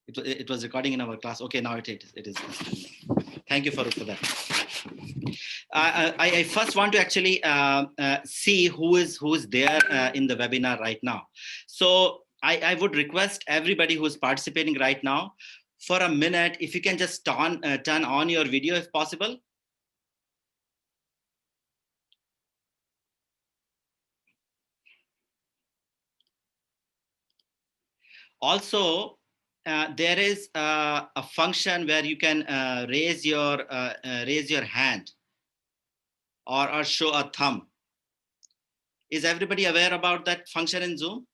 It was recording in our class. Okay, now it is. Thank you for that. I first want to actually see who is there in the webinar right now. So I would request everybody who is participating right now for a minute, if you can just turn on your video if possible. Also, there is a function where you can raise your hand or show a thumb. Is everybody aware about that function in Zoom?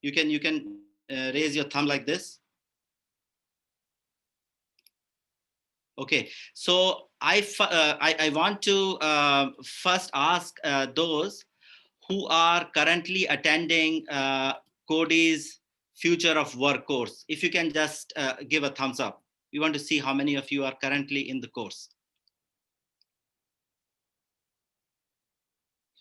You can raise your thumb like this. Okay, so I want to first ask those who are currently attending Coady's Future of Work course. If you can just give a thumbs up. We want to see how many of you are currently in the course.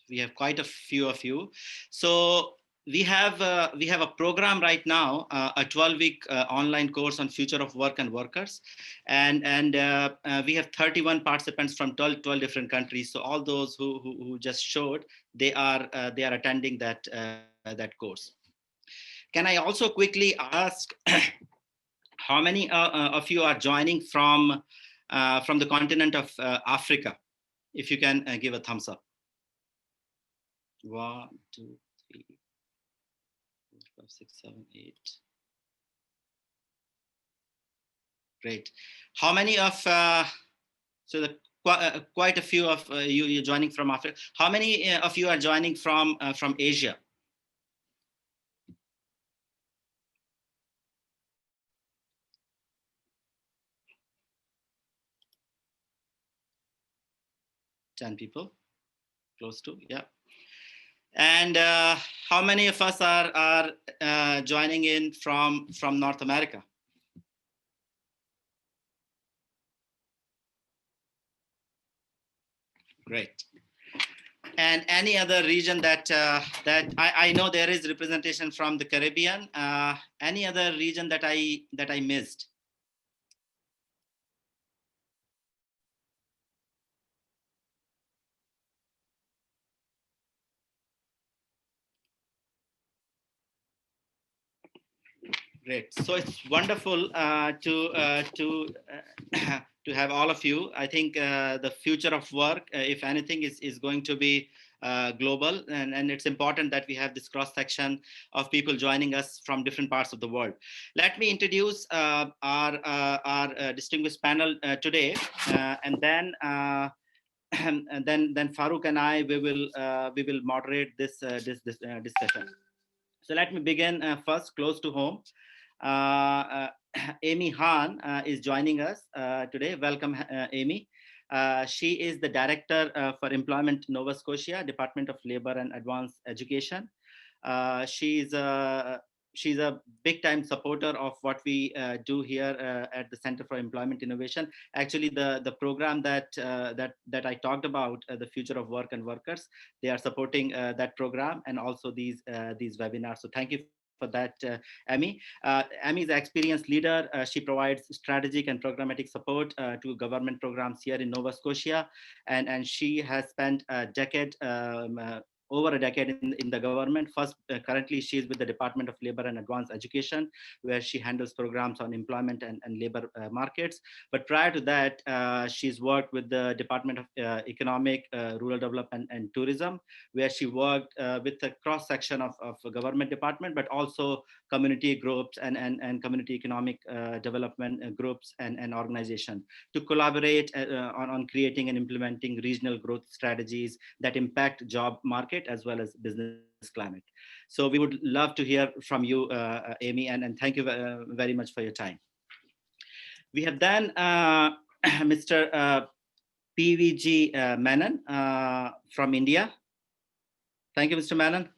We have quite a few of you. So we have a program right now, a 12-week online course on future of work and workers, and we have 31 participants from 12 different countries. So all those who just showed, they are attending that course. Can I also quickly ask how many of you are joining from the continent of Africa? If you can give a thumbs up. 1, 2, 3, 4, 5, 6, 7, 8. Great. How many of so quite a few of you joining from Africa? How many of you are joining from Asia? Ten people, close to, yeah. And how many of us are joining in from North America? Great. And any other region that I know there is representation from the Caribbean. Any other region that I missed? Great. So it's wonderful to have all of you. I think the future of work, if anything, is going to be global, and it's important that we have this cross section of people joining us from different parts of the world. Let me introduce our distinguished panel today, and then. And then Farooq and I we will moderate this discussion. So let me begin first close to home. Amy Han is joining us today. Welcome, Amy. She is the Director for Employment Nova Scotia, Department of Labor and Advanced Education. She's a big time supporter of what we do here at the Center for Employment Innovation. Actually, the program that I talked about, the Future of Work and Workers, they are supporting that program and also these webinars. So thank you for that, Amy. Amy is an experienced leader. She provides strategic and programmatic support to government programs here in Nova Scotia, and she has spent a decade. Over a decade in the government. First, currently she is with the Department of Labor and Advanced Education, where she handles programs on employment and labor markets. But prior to that, she's worked with the Department of Economic, Rural Development and Tourism, where she worked with a cross section of government department, but also community groups and community economic development groups and organization to collaborate on creating and implementing regional growth strategies that impact job market as well as business climate. So we would love to hear from you, Amy, and thank you very much for your time. We have then Mr. PVG Menon from India. Thank you, Mr. Menon.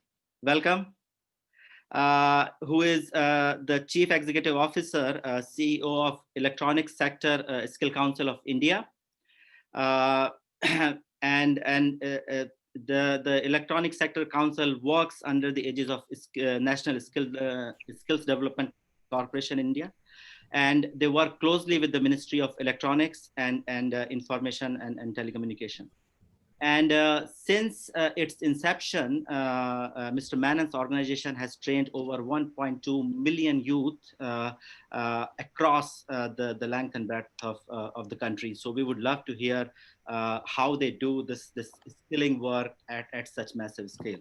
Welcome. Who is the Chief Executive Officer, CEO of Electronic Sector Skill Council of India. And the Electronic Sector Council works under the aegis of National Skills Development Corporation in India. And they work closely with the Ministry of Electronics and Information and Telecommunication. And since its inception, Mr. Manon's organization has trained over 1.2 million youth across the length and breadth of the country. So we would love to hear how they do this skilling work at such massive scale.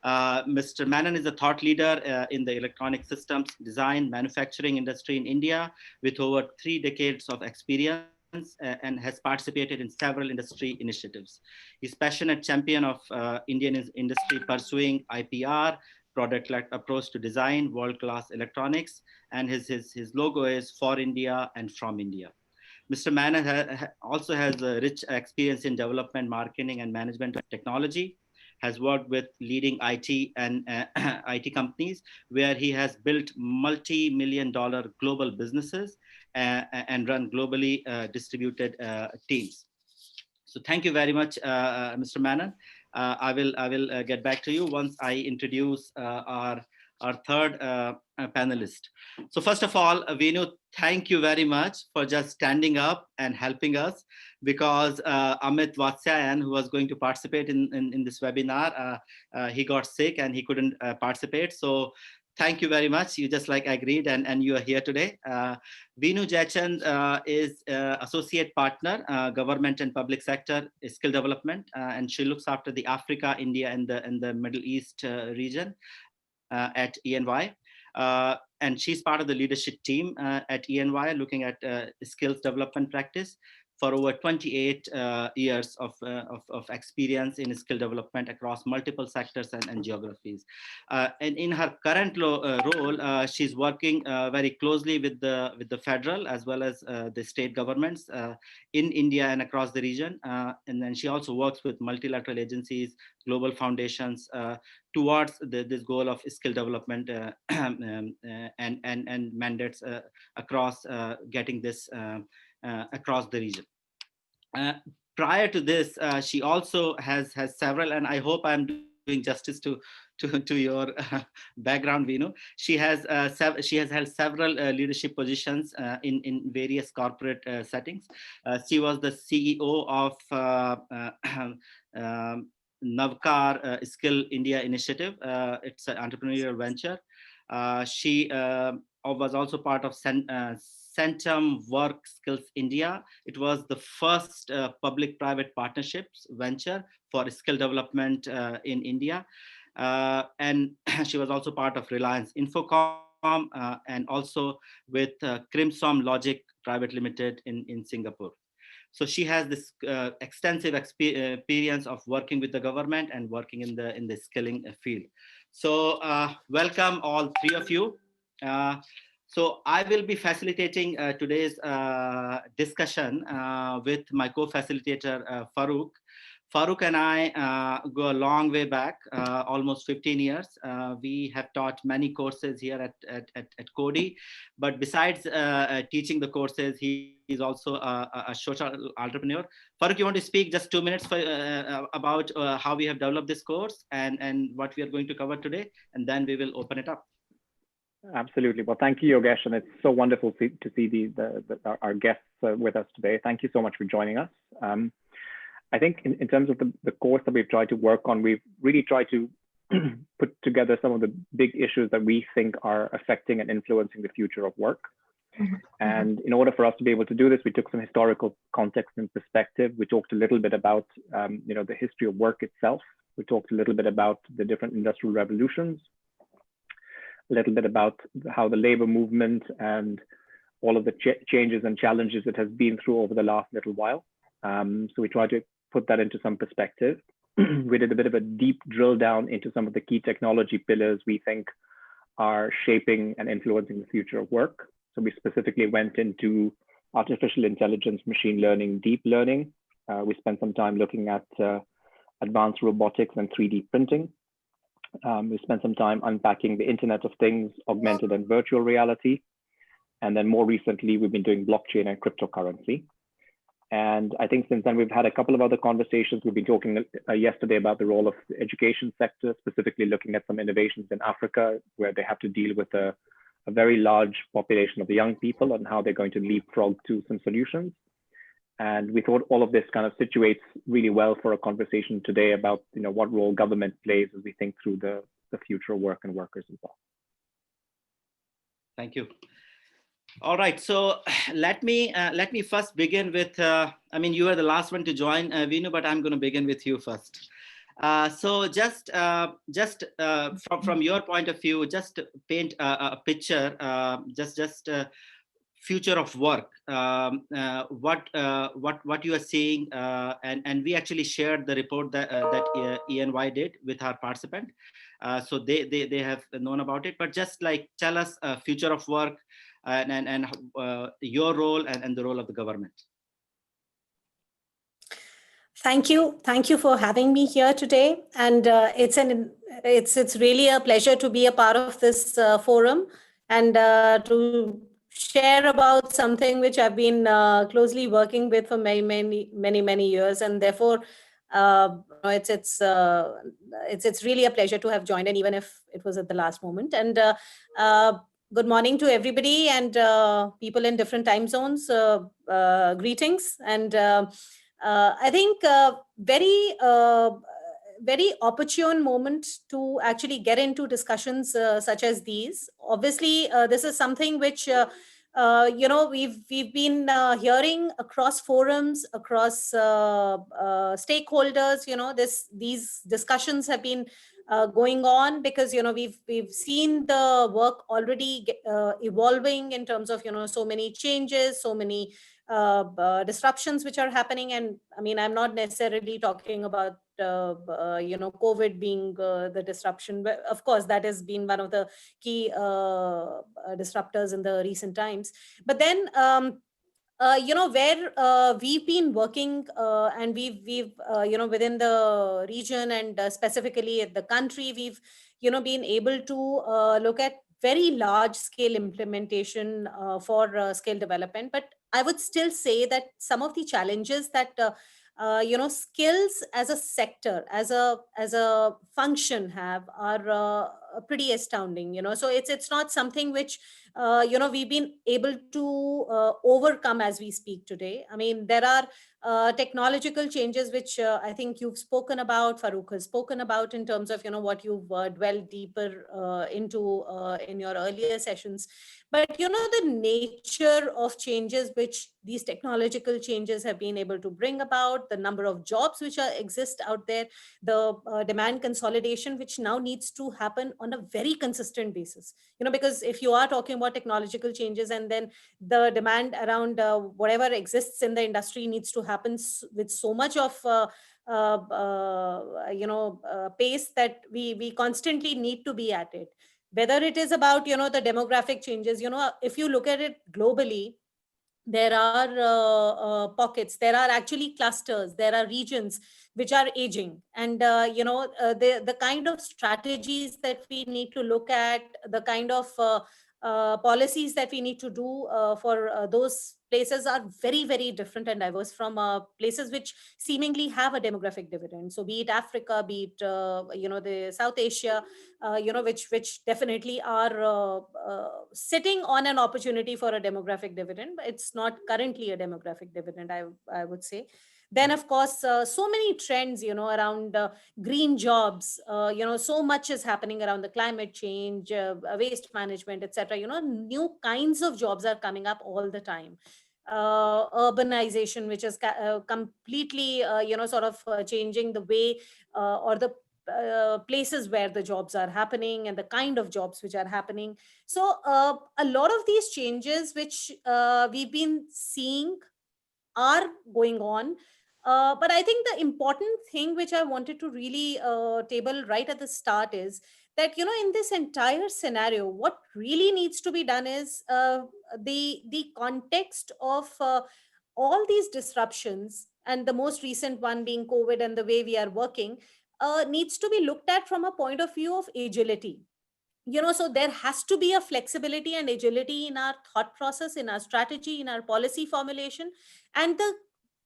Mr. Manon is a thought leader in the electronic systems design manufacturing industry in India with over 3 decades of experience and has participated in several industry initiatives. He's passionate champion of Indian industry pursuing IPR, product-led approach to design, world-class electronics, and his logo is for India and from India. Mr. Manon also has a rich experience in development, marketing, and management of technology, has worked with leading IT and IT companies where he has built multi-million-dollar global businesses and run globally distributed teams. So thank you very much, Mr. Manon. I will get back to you once I introduce our third panelist. So first of all, Venu, thank you very much for just standing up and helping us, because Amit Vatsyayan, who was going to participate in this webinar, he got sick and he couldn't participate. So thank you very much. You just like agreed and you are here today. Venu Jayachand is Associate Partner, Government and Public Sector Skill Development, and she looks after the Africa, India, and the Middle East region at ENY. And she's part of the leadership team at ENY, looking at skills development practice for over 28 years of experience in skill development across multiple sectors and geographies. And in her current role, she's working very closely with the federal as well as the state governments in India and across the region. And then she also works with multilateral agencies, global foundations towards this goal of skill development and mandates across getting this across the region. Prior to this, she also has several, and I hope I'm doing justice to your background, Vinu. She has held several leadership positions in various corporate settings. She was the CEO of Navkar Skill India Initiative. It's an entrepreneurial venture. She was also part of Centum Work Skills India. It was the first public-private partnerships venture for skill development in India. And she was also part of Reliance Infocom and also with Crimson Logic Private Limited in Singapore. So she has this extensive experience of working with the government and working in the skilling field. So welcome all three of you. So I will be facilitating today's discussion with my co-facilitator, Farooq. Farooq and I go a long way back, almost 15 years. We have taught many courses here at Coady, but besides teaching the courses, he is also a social entrepreneur. Farooq, you want to speak just 2 minutes about how we have developed this course and what we are going to cover today, and then we will open it up. Absolutely. Well, thank you, Yogesh, and it's so wonderful to see our guests with us today. Thank you so much for joining us. I think in terms of the course that we've tried to work on, we've really tried to put together some of the big issues that we think are affecting and influencing the future of work. And in order for us to be able to do this, we took some historical context and perspective. We talked a little bit about the history of work itself. We talked a little bit about the different industrial revolutions, a little bit about how the labor movement and all of the changes and challenges it has been through over the last little while. So we tried to put that into some perspective. We did a bit of a deep drill down into some of the key technology pillars we think are shaping and influencing the future of work. So we specifically went into artificial intelligence, machine learning, deep learning. We spent some time looking at advanced robotics and 3D printing. We spent some time unpacking the Internet of Things, augmented and virtual reality. And then more recently, we've been doing blockchain and cryptocurrency. And I think since then, we've had a couple of other conversations. We've been talking yesterday about the role of the education sector, specifically looking at some innovations in Africa, where they have to deal with a a very large population of the young people and how they're going to leapfrog to some solutions. And we thought all of this kind of situates really well for a conversation today about, what role government plays as we think through the future of work and workers as well. Thank you. All right, so let me first begin with. You are the last one to join, Vinu, but I'm going to begin with you first. So just from your point of view, just paint a picture. Just future of work. What you are seeing, and we actually shared the report that ENY did with our participant. So they have known about it, but just like tell us future of work. And your role and the role of the government. Thank you for having me here today, and it's really a pleasure to be a part of this forum and to share about something which I've been closely working with for many years, and therefore it's really a pleasure to have joined, and even if it was at the last moment. And good morning to everybody and people in different time zones. Greetings. And I think very opportune moment to actually get into discussions such as these. Obviously, this is something which we've been hearing across forums, across stakeholders. These discussions have been going on because we've seen the work already evolving in terms of so many changes, so many disruptions which are happening. And I'm not necessarily talking about COVID being the disruption, but of course that has been one of the key disruptors in the recent times. But then where we've been working and we've within the region and specifically at the country, we've been able to look at very large scale implementation for skill development. But I would still say that some of the challenges that skills as a sector, as a function are pretty astounding. So it's not something which we've been able to overcome as we speak today. There are technological changes which I think you've spoken about, Farooq has spoken about, in terms of what you've dwelled deeper into in your earlier sessions. But the nature of changes which these technological changes have been able to bring about, the number of jobs which exist out there, the demand consolidation which now needs to happen on a very consistent basis. Because if you are talking about technological changes and then the demand around whatever exists in the industry needs to happen with so much of pace that we constantly need to be at it. Whether it is about the demographic changes, if you look at it globally, there are pockets, there are actually clusters, there are regions which are aging, and the kind of strategies that we need to look at, the kind of policies that we need to do for those places are very different and diverse from places which seemingly have a demographic dividend. So be it Africa, be it the South Asia, which definitely are sitting on an opportunity for a demographic dividend, but it's not currently a demographic dividend, I would say. Then, of course, so many trends, around green jobs, so much is happening around the climate change, waste management, etc. New kinds of jobs are coming up all the time. Urbanization, which is completely, sort of changing the way or the places where the jobs are happening and the kind of jobs which are happening. So a lot of these changes which we've been seeing are going on. But I think the important thing which I wanted to really table right at the start is that, in this entire scenario, what really needs to be done is the context of all these disruptions, and the most recent one being COVID and the way we are working, needs to be looked at from a point of view of agility. So there has to be a flexibility and agility in our thought process, in our strategy, in our policy formulation, and the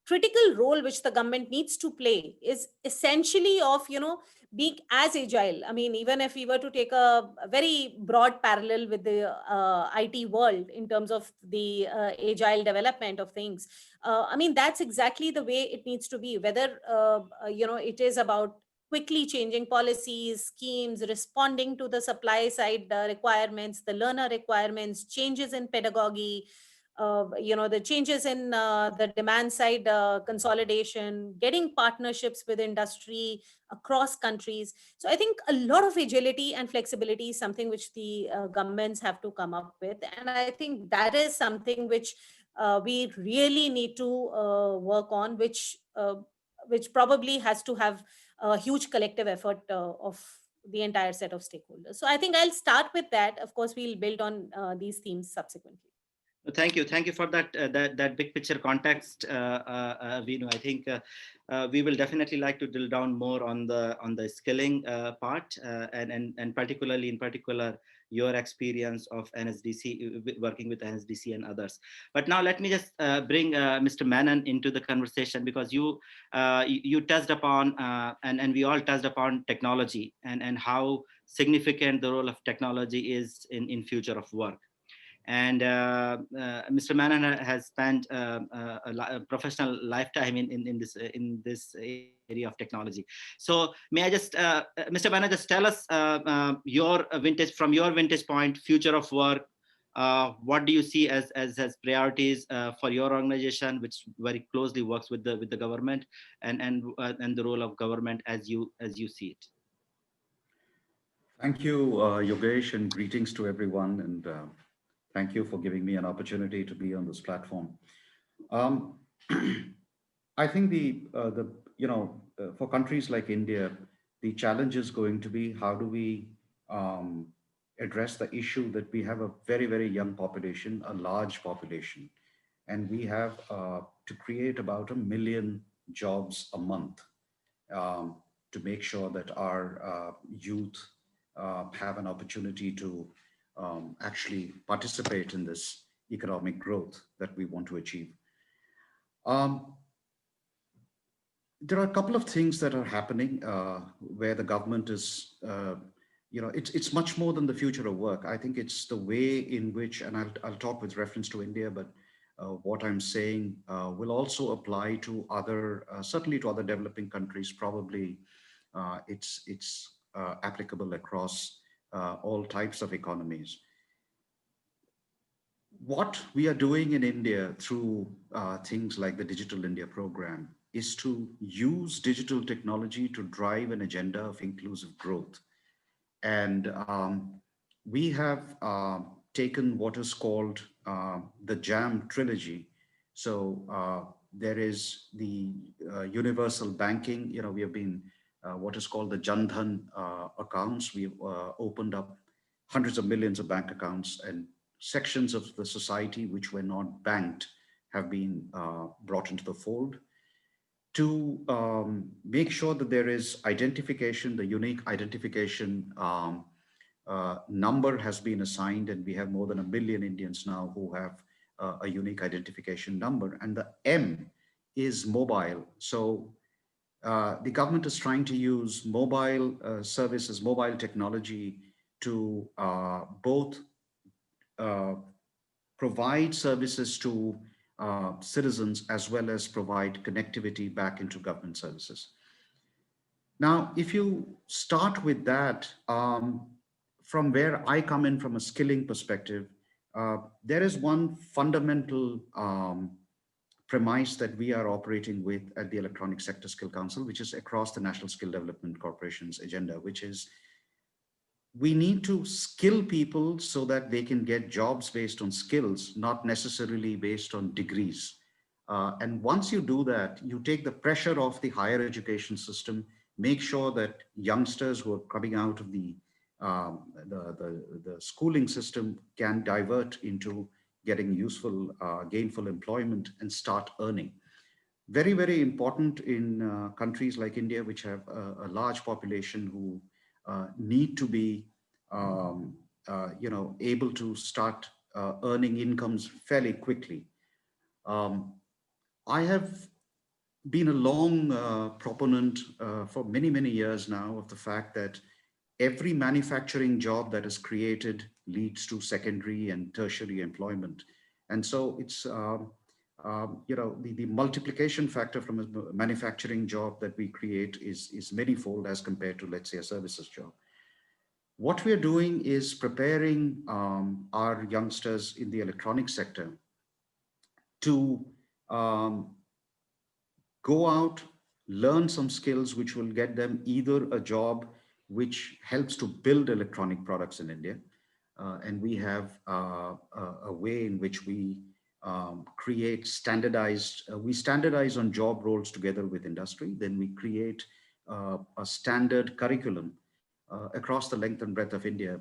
critical role which the government needs to play is essentially of, being as agile. I mean, even if we were to take a very broad parallel with the IT world in terms of the agile development of things, I mean, that's exactly the way it needs to be. Whether it is about quickly changing policies, schemes, responding to the supply side requirements, the learner requirements, changes in pedagogy, the changes in the demand side consolidation, getting partnerships with industry across countries. So I think a lot of agility and flexibility is something which the governments have to come up with, and I think that is something which we really need to work on, which probably has to have a huge collective effort of the entire set of stakeholders. So I think I'll start with that. Of course, we'll build on these themes subsequently. Thank you for that big picture context, Vinu. I think we will definitely like to drill down more on the skilling part, and particularly in particular your experience of NSDC, working with NSDC and others. But now let me just bring Mr. Menon into the conversation, because you touched upon and we all touched upon technology and how significant the role of technology is in future of work. And Mr. Menon has spent a professional lifetime in this area of technology. So may I just, Mr. Menon, just tell us your vintage, from your vintage point, future of work. What do you see as priorities for your organization, which very closely works with the government, and the role of government as you see it? Thank you, Yogesh, and greetings to everyone. And thank you for giving me an opportunity to be on this platform. Um, I think for countries like India, the challenge is going to be how do we address the issue that we have a very, very young population, a large population, and we have to create about 1 million jobs a month to make sure that our youth have an opportunity to actually participate in this economic growth that we want to achieve. There are a couple of things that are happening where the government is, it's much more than the future of work. I think it's the way in which, and I'll talk with reference to India, but what I'm saying will also apply to certainly to other developing countries. Probably it's applicable across all types of economies. What we are doing in India through things like the Digital India program is to use digital technology to drive an agenda of inclusive growth. And we have taken what is called the JAM trilogy. So there is the universal banking. We have been what is called the Jan Dhan accounts. We've opened up hundreds of millions of bank accounts, and sections of the society which were not banked have been brought into the fold to make sure that there is identification. The unique identification number has been assigned, and we have more than 1 million Indians now who have a unique identification number. And the M is mobile. So the government is trying to use mobile services, mobile technology to both provide services to citizens as well as provide connectivity back into government services. Now, if you start with that, from where I come in from a skilling perspective, there is one fundamental premise that we are operating with at the Electronic Sector Skill Council, which is across the National Skill Development Corporation's agenda, which is we need to skill people so that they can get jobs based on skills, not necessarily based on degrees. And once you do that, you take the pressure off the higher education system, make sure that youngsters who are coming out of the schooling system can divert into getting useful, gainful employment and start earning. Very, very important in countries like India, which have a large population who need to be, able to start earning incomes fairly quickly. I have been a long proponent for many, many years now of the fact that every manufacturing job that is created leads to secondary and tertiary employment. And so it's, the multiplication factor from a manufacturing job that we create is manyfold as compared to, let's say, a services job. What we're doing is preparing our youngsters in the electronic sector to um, go out, learn some skills which will get them either a job which helps to build electronic products in India. And we have a way in which we create standardized, we standardize on job roles together with industry. Then we create a standard curriculum across the length and breadth of India.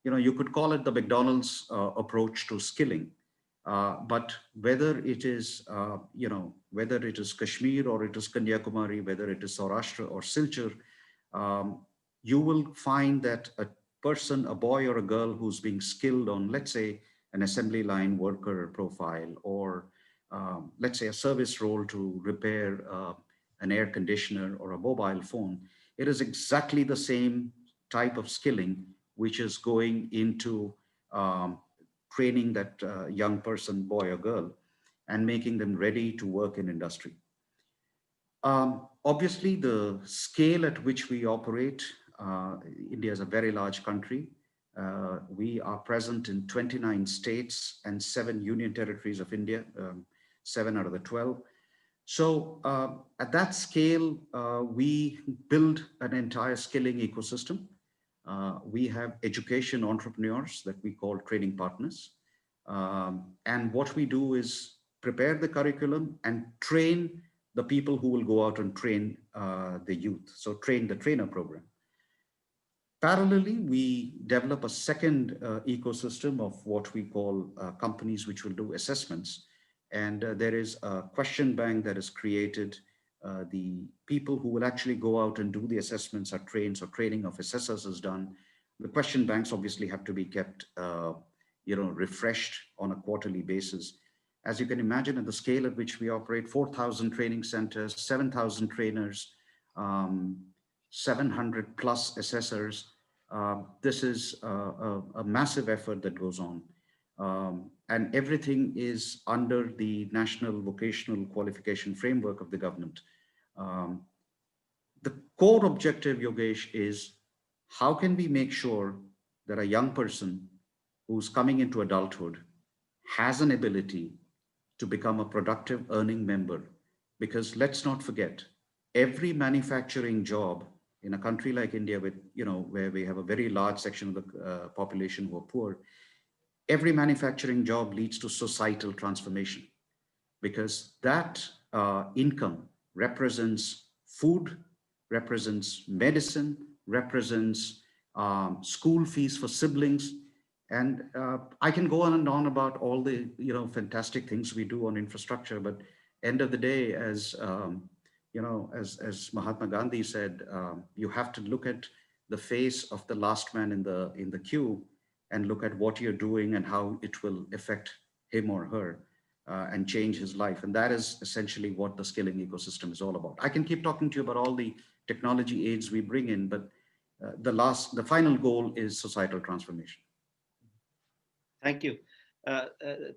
You could call it the McDonald's approach to skilling. But whether it is, whether it is Kashmir or it is Kanyakumari, whether it is Saurashtra or Silchar, you will find that a person, a boy or a girl who's being skilled on, let's say, an assembly line worker profile, or let's say a service role to repair an air conditioner or a mobile phone, it is exactly the same type of skilling which is going into training that young person, boy or girl, and making them ready to work in industry. Obviously, the scale at which we operate, India is a very large country. We are present in 29 states and 7 union territories of India, 7 out of the 12. So at that scale, we build an entire skilling ecosystem. We have education entrepreneurs that we call training partners. And what we do is prepare the curriculum and train the people who will go out and train the youth. So train the trainer program. Parallelly, we develop a second ecosystem of what we call companies which will do assessments. And there is a question bank that is created. The people who will actually go out and do the assessments are trained, so training of assessors is done. The question banks obviously have to be kept, refreshed on a quarterly basis. As you can imagine, at the scale at which we operate, 4,000 training centers, 7,000 trainers, 700 plus assessors. This is a massive effort that goes on. And everything is under the National Vocational Qualification Framework of the government. The core objective, Yogesh, is how can we make sure that a young person who's coming into adulthood has an ability to become a productive earning member? Because let's not forget, every manufacturing job in a country like India, with, where we have a very large section of the population who are poor, every manufacturing job leads to societal transformation, because that income represents food, represents medicine, represents school fees for siblings. And I can go on and on about all the fantastic things we do on infrastructure, but end of the day, as as Mahatma Gandhi said, you have to look at the face of the last man in the queue and look at what you're doing and how it will affect him or her and change his life. And that is essentially what the skilling ecosystem is all about. I can keep talking to you about all the technology aids we bring in, but the final goal is societal transformation. Thank you.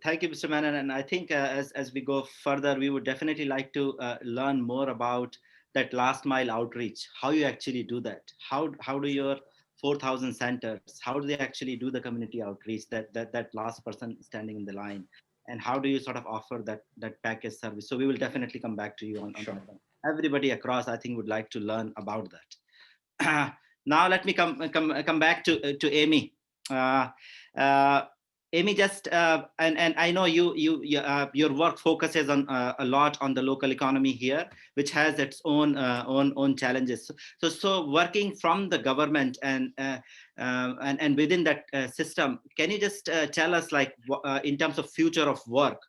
Thank you, Mr. Menon. And I think as we go further, we would definitely like to learn more about that last mile outreach, how you actually do that. How do your 4,000 centers, how do they actually do the community outreach, that last person standing in the line? And how do you sort of offer that package service? So we will definitely come back to you on Sure. that. Everybody across, I think, would like to learn about that. Now let me come back to Amy. Amy, just and I know your work focuses on a lot on the local economy here, which has its own challenges. So working from the government and within that system, can you just tell us, like, in terms of future of work,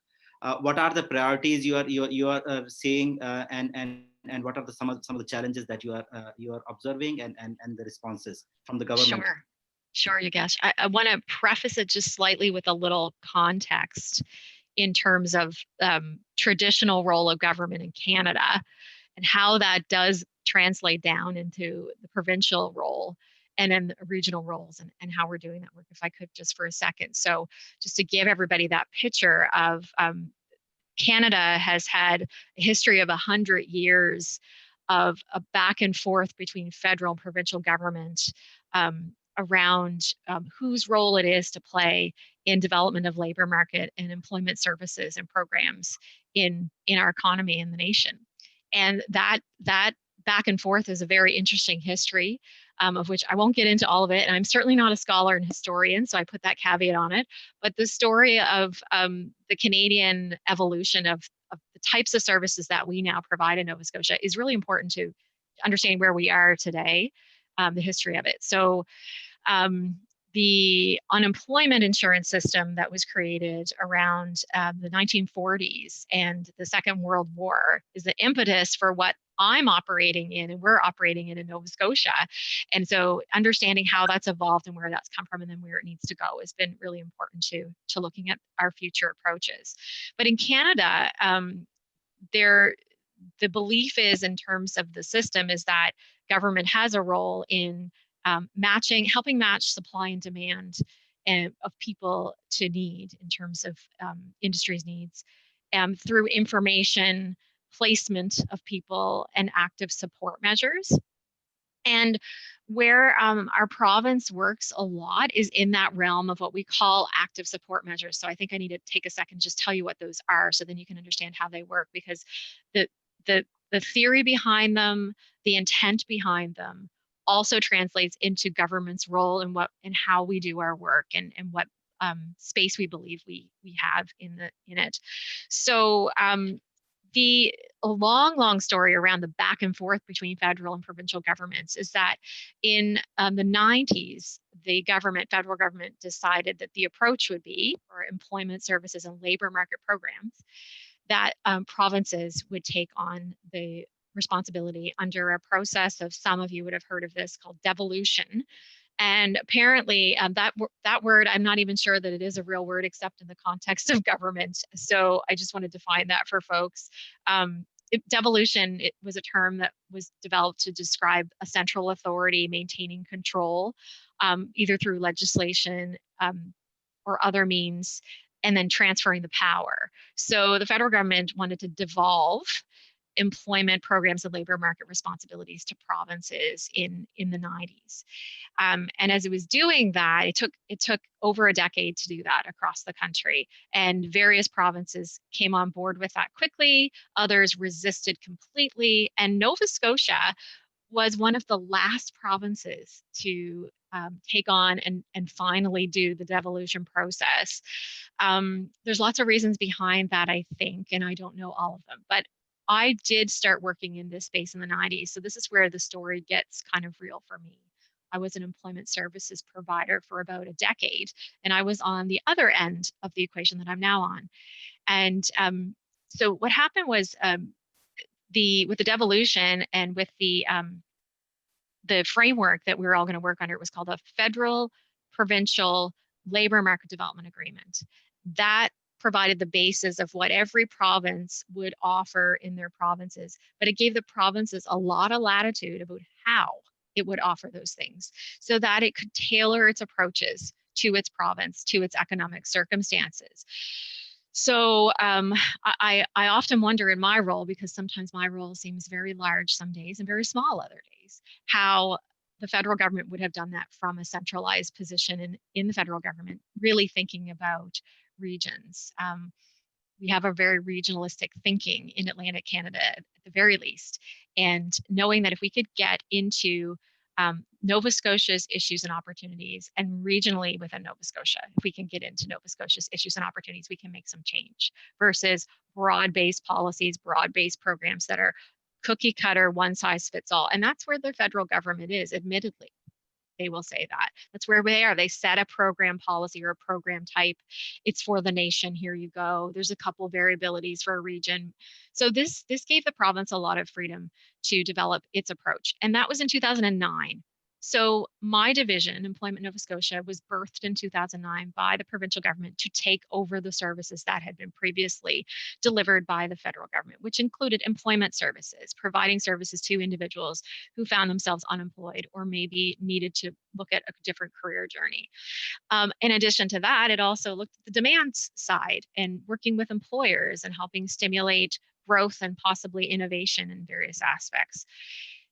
what are the priorities you are seeing, and what are some of the challenges that you are observing, and the responses from the government? Sure, Yogesh. I want to preface it just slightly with a little context. in terms of traditional role of government in Canada and how that does translate down into the provincial role and then the regional roles and how we're doing that work, if I could just for a second. So just to give everybody that picture of Canada has had a history of 100 years of a back and forth between federal and provincial government around whose role it is to play in development of labor market and employment services and programs in our economy in the nation. And that back and forth is a very interesting history, of which I won't get into all of it. And I'm certainly not a scholar and historian, so I put that caveat on it. But the story of the Canadian evolution of the types of services that we now provide in Nova Scotia is really important to understanding where we are today, the history of it. So the unemployment insurance system that was created around the 1940s and the Second World War is the impetus for what I'm operating in and we're operating in Nova Scotia. And so understanding how that's evolved and where that's come from and then where it needs to go has been really important to looking at our future approaches. But in Canada, the belief is in terms of the system is that government has a role in helping match supply and demand of people to need in terms of industry's needs through information, placement of people, and active support measures. And where our province works a lot is in that realm of what we call active support measures. So I think I need to take a second, just tell you what those are so then you can understand how they work, because the theory behind them, the intent behind them also translates into government's role and how we do our work and what space we believe we have in it. So a long story around the back and forth between federal and provincial governments is that in the 90s, the federal government decided that the approach would be for employment services and labor market programs that provinces would take on the responsibility under a process of, some of you would have heard of this, called devolution. And apparently that word, I'm not even sure that it is a real word except in the context of government. So I just want to define that for folks. Devolution, it was a term that was developed to describe a central authority maintaining control, either through legislation or other means, and then transferring the power. So the federal government wanted to devolve employment programs and labor market responsibilities to provinces in the 90s. And as it was doing that, it took over a decade to do that across the country. And various provinces came on board with that quickly. Others resisted completely. And Nova Scotia was one of the last provinces to take on and finally do the devolution process. There's lots of reasons behind that, I think, and I don't know all of them. But I did start working in this space in the 90s. So this is where the story gets kind of real for me. I was an employment services provider for about a decade, and I was on the other end of the equation that I'm now on. And so what happened was with the devolution and with the framework that we were all going to work under, it was called a Federal Provincial Labor Market Development Agreement. That provided the basis of what every province would offer in their provinces, but it gave the provinces a lot of latitude about how it would offer those things so that it could tailor its approaches to its province, to its economic circumstances. So I often wonder in my role, because sometimes my role seems very large some days and very small other days, how the federal government would have done that from a centralized position in the federal government, really thinking about regions. We have a very regionalistic thinking in Atlantic Canada at the very least. And knowing that if we could get into Nova Scotia's issues and opportunities, and regionally within Nova Scotia, if we can get into Nova Scotia's issues and opportunities, we can make some change versus broad-based policies, broad-based programs that are cookie cutter, one size fits all. And that's where the federal government is, admittedly. They will say that. That's where they are. They set a program policy or a program type. It's for the nation. Here you go. There's a couple variabilities for a region. So this gave the province a lot of freedom to develop its approach. And that was in 2009. So my division, Employment Nova Scotia, was birthed in 2009 by the provincial government to take over the services that had been previously delivered by the federal government, which included employment services, providing services to individuals who found themselves unemployed or maybe needed to look at a different career journey. In addition to that, it also looked at the demand side and working with employers and helping stimulate growth and possibly innovation in various aspects.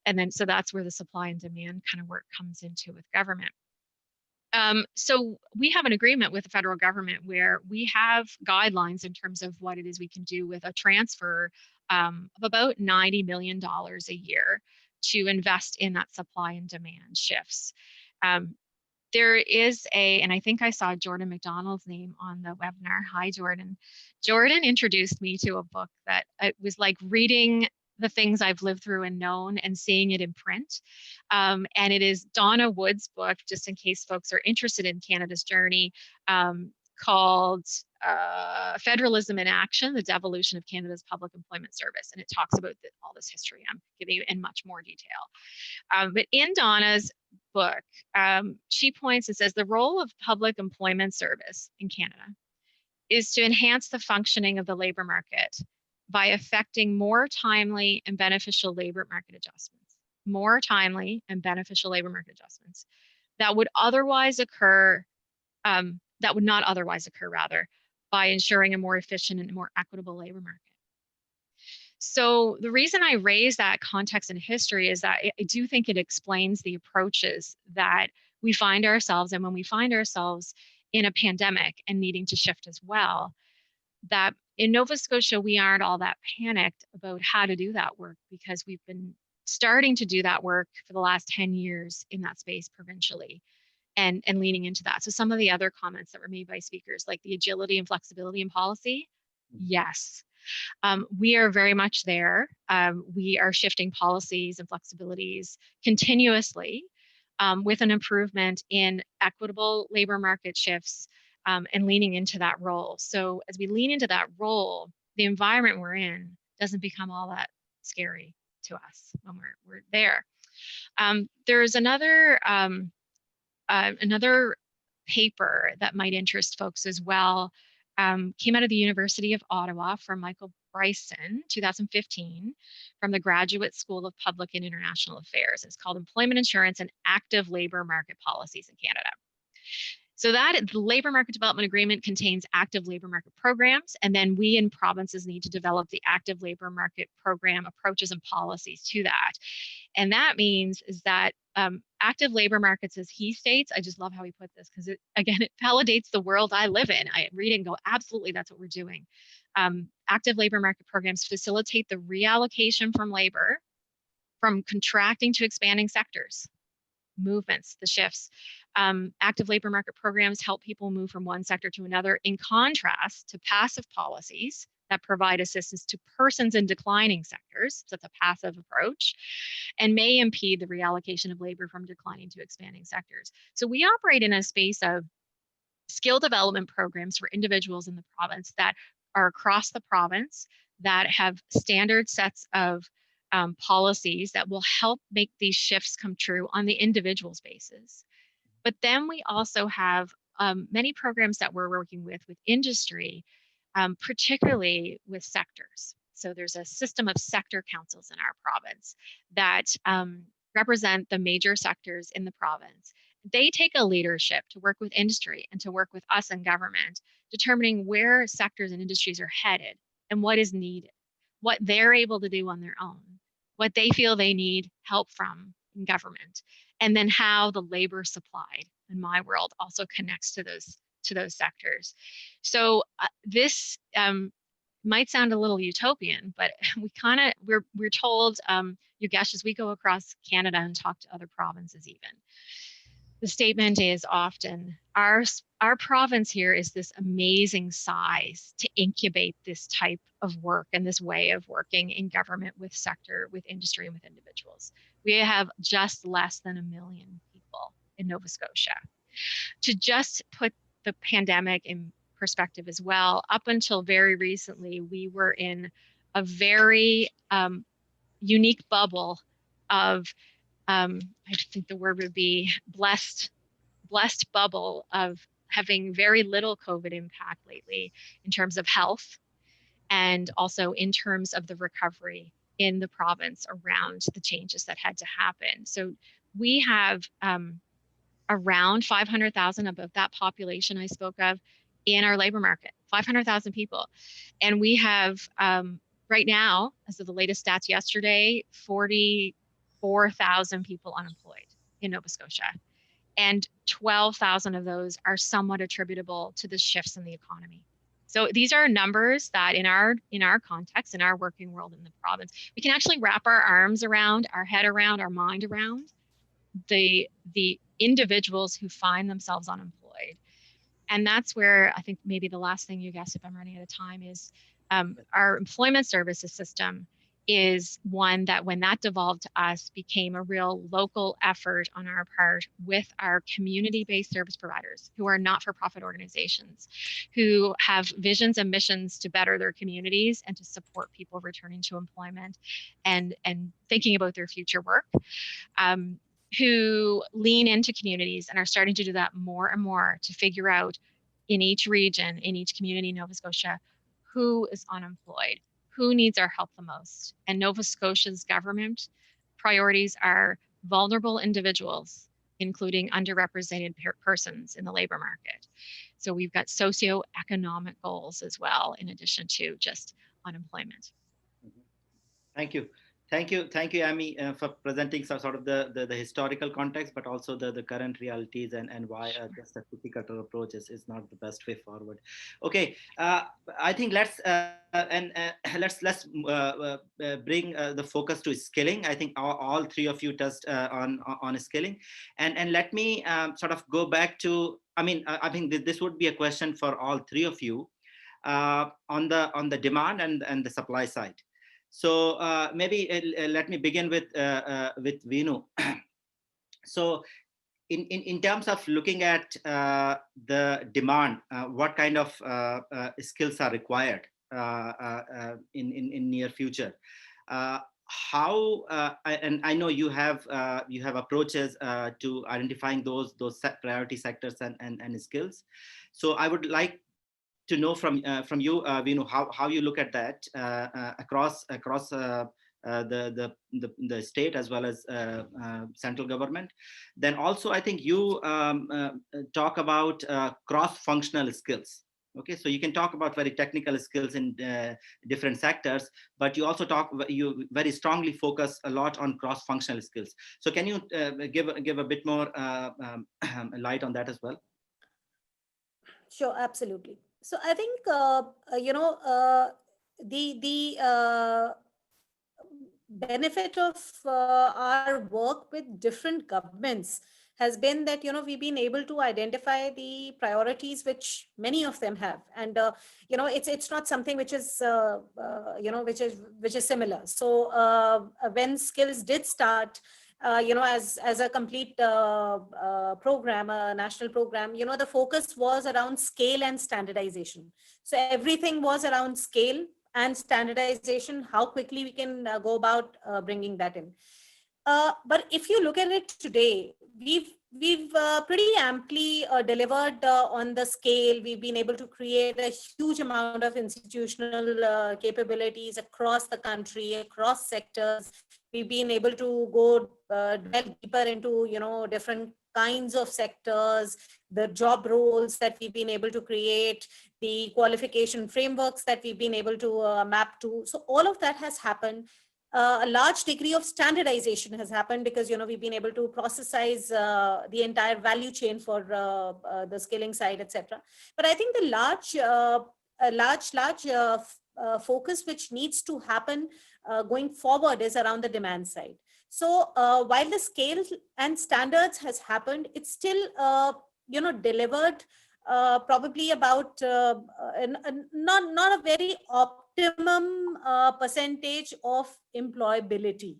And then, so that's where the supply and demand kind of work comes into with government. So we have an agreement with the federal government where we have guidelines in terms of what it is we can do with a transfer of about $90 million a year to invest in that supply and demand shifts. There is and I think I saw Jordan McDonald's name on the webinar. Hi, Jordan. Jordan introduced me to a book that it was like reading the things I've lived through and known and seeing it in print. And it is Donna Wood's book, just in case folks are interested in Canada's journey, called Federalism in Action, The Devolution of Canada's Public Employment Service. And it talks about all this history I'm giving you in much more detail. But in Donna's book, she points and says the role of public employment service in Canada is to enhance the functioning of the labor market by effecting more timely and beneficial labor market adjustments, that would otherwise occur, that would not otherwise occur, rather, by ensuring a more efficient and more equitable labor market. So the reason I raise that context and history is that I do think it explains the approaches that we find ourselves in when we find ourselves in a pandemic and needing to shift as well. That in Nova Scotia, we aren't all that panicked about how to do that work because we've been starting to do that work for the last 10 years in that space provincially and leaning into that. So some of the other comments that were made by speakers, like the agility and flexibility in policy, yes. We are very much there. We are shifting policies and flexibilities continuously with an improvement in equitable labor market shifts and leaning into that role. So as we lean into that role, the environment we're in doesn't become all that scary to us when we're there. There's another paper that might interest folks as well. Came out of the University of Ottawa from Michael Bryson, 2015, from the Graduate School of Public and International Affairs. It's called Employment Insurance and Active Labor Market Policies in Canada. So that the Labor Market Development Agreement contains active labor market programs, and then we in provinces need to develop the active labor market program approaches and policies to that. And that means is that active labor markets, as he states, I just love how he put this because it validates the world I live in. I read it and go, absolutely, that's what we're doing. Active labor market programs facilitate the reallocation from labor, from contracting to expanding sectors, movements, the shifts. Active labor market programs help people move from one sector to another, in contrast to passive policies that provide assistance to persons in declining sectors. So that's a passive approach, and may impede the reallocation of labor from declining to expanding sectors. So we operate in a space of skill development programs for individuals in the province that are across the province, that have standard sets of policies that will help make these shifts come true on the individual's basis. But then we also have many programs that we're working with industry, particularly with sectors. So there's a system of sector councils in our province that represent the major sectors in the province. They take a leadership to work with industry and to work with us and government, determining where sectors and industries are headed and what is needed, what they're able to do on their own, what they feel they need help from in government, and then how the labor supply in my world also connects to those sectors. So this might sound a little utopian, but we're told, Yogesh, as we go across Canada and talk to other provinces even, the statement is often, our province here is this amazing size to incubate this type of work and this way of working in government, with sector, with industry, and with individuals. We have just less than 1 million people in Nova Scotia. To just put the pandemic in perspective as well, up until very recently, we were in a very unique bubble of I think the word would be blessed bubble of having very little COVID impact lately in terms of health and also in terms of the recovery in the province around the changes that had to happen. So we have around 500,000 of that population I spoke of in our labor market, 500,000 people. And we have right now, as of the latest stats yesterday, 44,000 people unemployed in Nova Scotia. And 12,000 of those are somewhat attributable to the shifts in the economy. So these are numbers that in our context, in our working world in the province, we can actually wrap our arms around, our head around, our mind around the individuals who find themselves unemployed. And that's where I think maybe the last thing you guessed, if I'm running out of time, is our employment services system is one that when that devolved to us became a real local effort on our part with our community-based service providers who are not-for-profit organizations, who have visions and missions to better their communities and to support people returning to employment and thinking about their future work. Who lean into communities and are starting to do that more and more to figure out in each region, in each community in Nova Scotia, who is unemployed, who needs our help the most. And Nova Scotia's government priorities are vulnerable individuals, including underrepresented persons in the labor market. So we've got socioeconomic goals as well, in addition to just unemployment. Thank you. Thank you, Amy, for presenting sort of the historical context, but also the current realities and why just a cookie cutter approach is not the best way forward. Okay, I think let's bring the focus to skilling. I think all three of you touched on skilling, and let me sort of go back to. I think this would be a question for all three of you on the demand and the supply side. So maybe let me begin with Vinu. So in terms of looking at the demand, what kind of skills are required in near future? How and I know you have approaches to identifying those priority sectors and skills. So I would like to know from you, Vinu, how you look at that across the state as well as central government. Then also, I think you talk about cross-functional skills. Okay, so you can talk about very technical skills in different sectors, but you also you very strongly focus a lot on cross-functional skills. So can you give a bit more light on that as well? Sure, absolutely. So I think the benefit of our work with different governments has been that we've been able to identify the priorities which many of them have, and it's not something which is which is similar. So when skills did start, as a complete program, a national program, the focus was around scale and standardization. So everything was around scale and standardization, how quickly we can go about bringing that in. But if you look at it today, we've pretty amply delivered on the scale. We've been able to create a huge amount of institutional capabilities across the country, across sectors. We've been able to go delve deeper into different kinds of sectors, the job roles that we've been able to create, the qualification frameworks that we've been able to map to. So all of that has happened. A large degree of standardization has happened because we've been able to processize the entire value chain for the skilling side, etc. But I think the large focus which needs to happen going forward is around the demand side. So while the scale and standards has happened, it's still delivered probably about not a very optimum percentage of employability.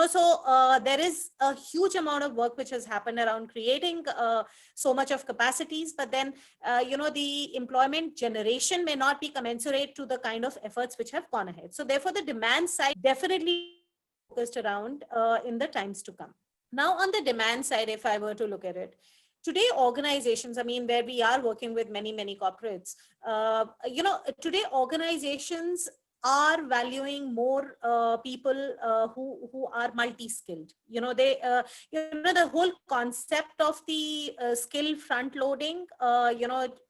So there is a huge amount of work which has happened around creating so much of capacities, but then the employment generation may not be commensurate to the kind of efforts which have gone ahead. So therefore the demand side definitely focused around in the times to come. Now, on the demand side, if I were to look at it, today organizations, I mean, where we are working with many corporates, today organizations are valuing more people who are multi-skilled. The whole concept of the skill front loading,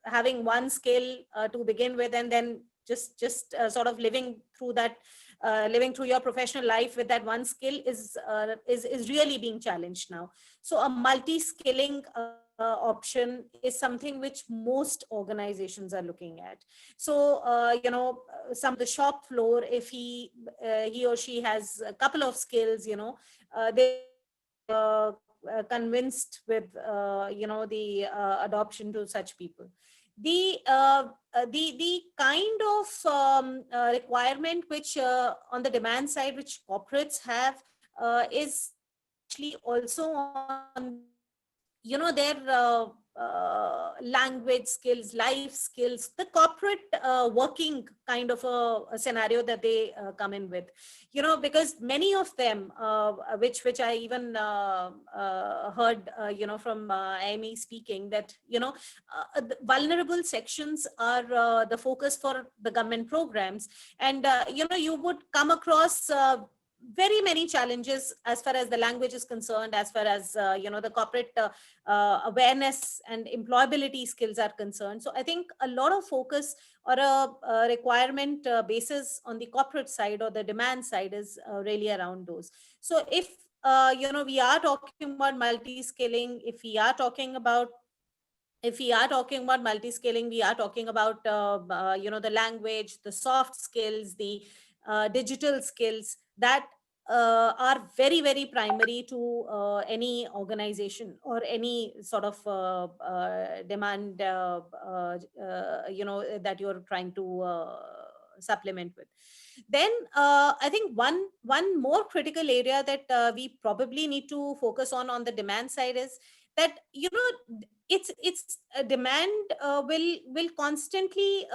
having one skill to begin with, and then just sort of living through your professional life with that one skill is really being challenged now. So a multi-skilling option is something which most organizations are looking at. So some the shop floor, if he or she has a couple of skills, they convinced with the adoption to such people. The kind of requirement which on the demand side which corporates have is actually also on their language skills, life skills, the corporate working kind of a scenario that they come in with, because many of them, which I even heard, from Amy speaking, that the vulnerable sections are the focus for the government programs, and you would come across very many challenges as far as the language is concerned, as far as the corporate awareness and employability skills are concerned. So I think a lot of focus or a requirement basis on the corporate side or the demand side is really around those. So if we are talking about multi-skilling, if we are talking about multi-skilling, we are talking about the language, the soft skills, the digital skills that are very primary to any organization or any sort of demand that you're trying to supplement with. Then I think one more critical area that we probably need to focus on the demand side is that it's a demand will constantly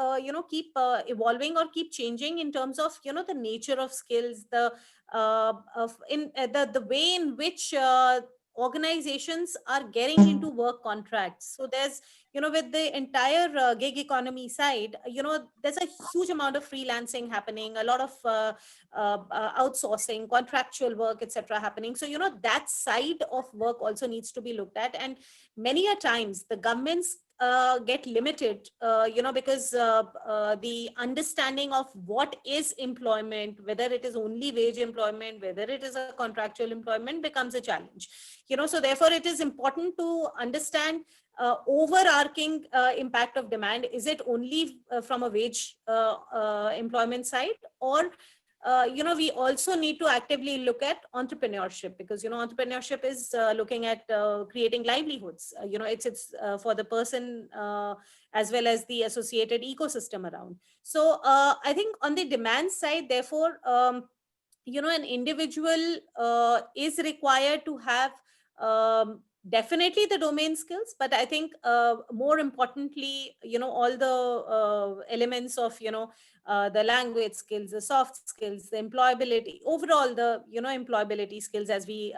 keep evolving or keep changing in terms of the nature of skills, the of in the way in which organizations are getting into work contracts. So there's with the entire gig economy side, there's a huge amount of freelancing happening, a lot of outsourcing, contractual work, etc. happening. So that side of work also needs to be looked at, and many a times the governments get limited, because the understanding of what is employment, whether it is only wage employment, whether it is a contractual employment, becomes a challenge. So therefore it is important to understand overarching impact of demand. Is it only from a wage employment side, or we also need to actively look at entrepreneurship, because entrepreneurship is looking at creating livelihoods. It's for the person as well as the associated ecosystem around. So I think on the demand side, therefore, an individual is required to have definitely the domain skills, but I think more importantly, all the elements of the language skills, the soft skills, the employability, overall the employability skills, as we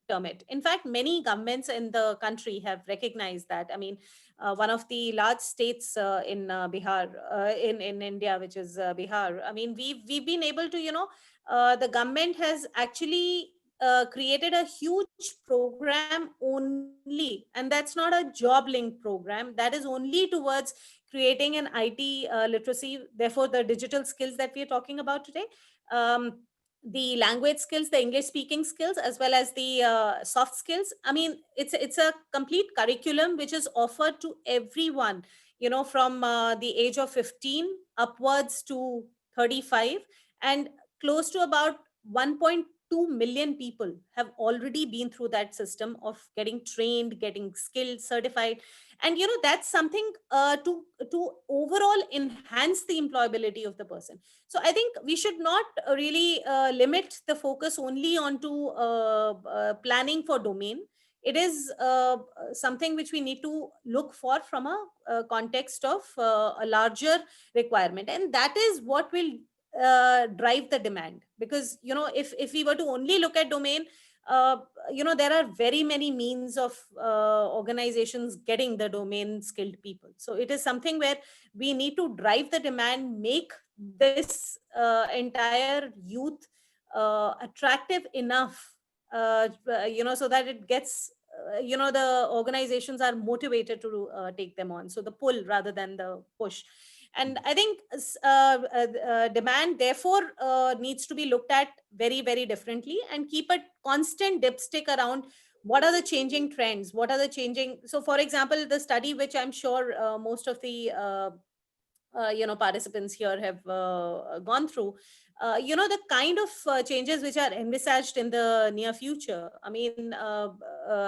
term it. In fact, many governments in the country have recognized that. I mean, one of the large states in Bihar, in India, which is Bihar. I mean, we've been able to the government has actually created a huge program only, and that's not a job link program, that is only towards creating an IT literacy, therefore the digital skills that we are talking about today, the language skills, the English speaking skills, as well as the soft skills. I mean, it's a complete curriculum which is offered to everyone, from the age of 15 upwards to 35, and close to about 1.2 million people have already been through that system of getting trained, getting skilled, certified. And that's something to overall enhance the employability of the person. So I think we should not really limit the focus only onto planning for domain. It is something which we need to look for from a context of a larger requirement, and that is what will drive the demand. Because if we were to only look at domain, uh, there are very many means of organizations getting the domain skilled people. So it is something where we need to drive the demand, make this entire youth attractive enough, so that it gets, the organizations are motivated to take them on. So the pull rather than the push. And I think demand therefore needs to be looked at very, very differently, and keep a constant dipstick around what are the changing trends, what are the changing. So for example, the study which I'm sure most of the participants here have gone through, the kind of changes which are envisaged in the near future. I mean,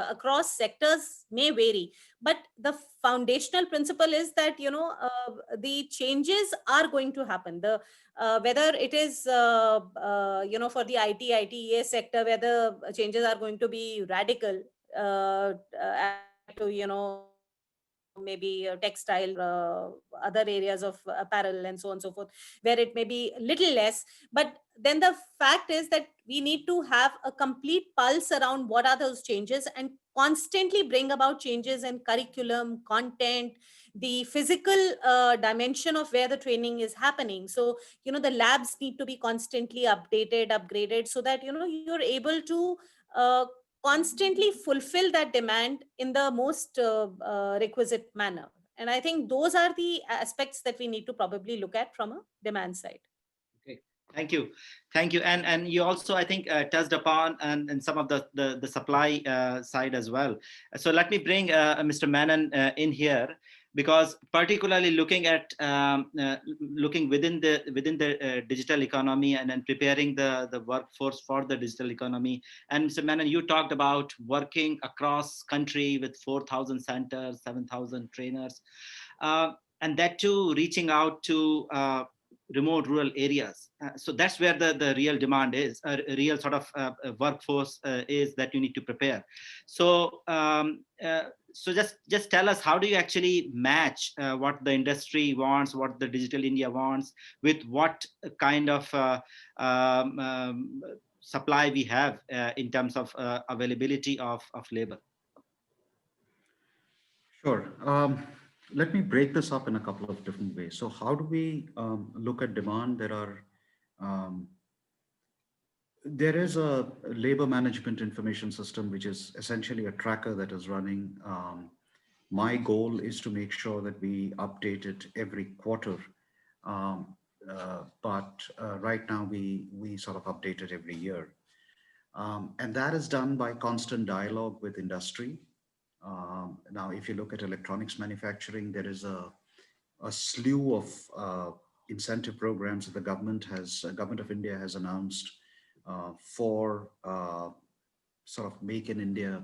across sectors may vary, but the foundational principle is that the changes are going to happen. The whether it is for the ITES sector, where the changes are going to be radical, as compared to maybe textile or other areas of apparel and so on and so forth, where it may be little less. But then the fact is that we need to have a complete pulse around what are those changes, and constantly bring about changes in curriculum, content, the physical dimension of where the training is happening. So the labs need to be constantly updated, upgraded, so that you're able to uh, constantly fulfill that demand in the most requisite manner. And I think those are the aspects that we need to probably look at from a demand side. Okay, thank you. And you also, I think, touched upon and some of the supply side as well. So let me bring Mr. Menon in here, because particularly looking at looking within the digital economy, and then preparing the workforce for the digital economy. And Mr. Menon, you talked about working across country with 4,000 centers, 7,000 trainers, uh, and that too reaching out to remote rural areas. So that's where the real demand is, a real sort of workforce is that you need to prepare. So so just tell us, how do you actually match what the industry wants, what the Digital India wants, with what kind of supply we have in terms of availability of labor? Sure. Let me break this up in a couple of different ways. So how do we look at demand? Um, there is a labor management information system, which is essentially a tracker that is running. My goal is to make sure that we update it every quarter. But right now we sort of update it every year. And that is done by constant dialogue with industry. Now, if you look at electronics manufacturing, there is a slew of incentive programs that the government of India has announced for sort of Make in India.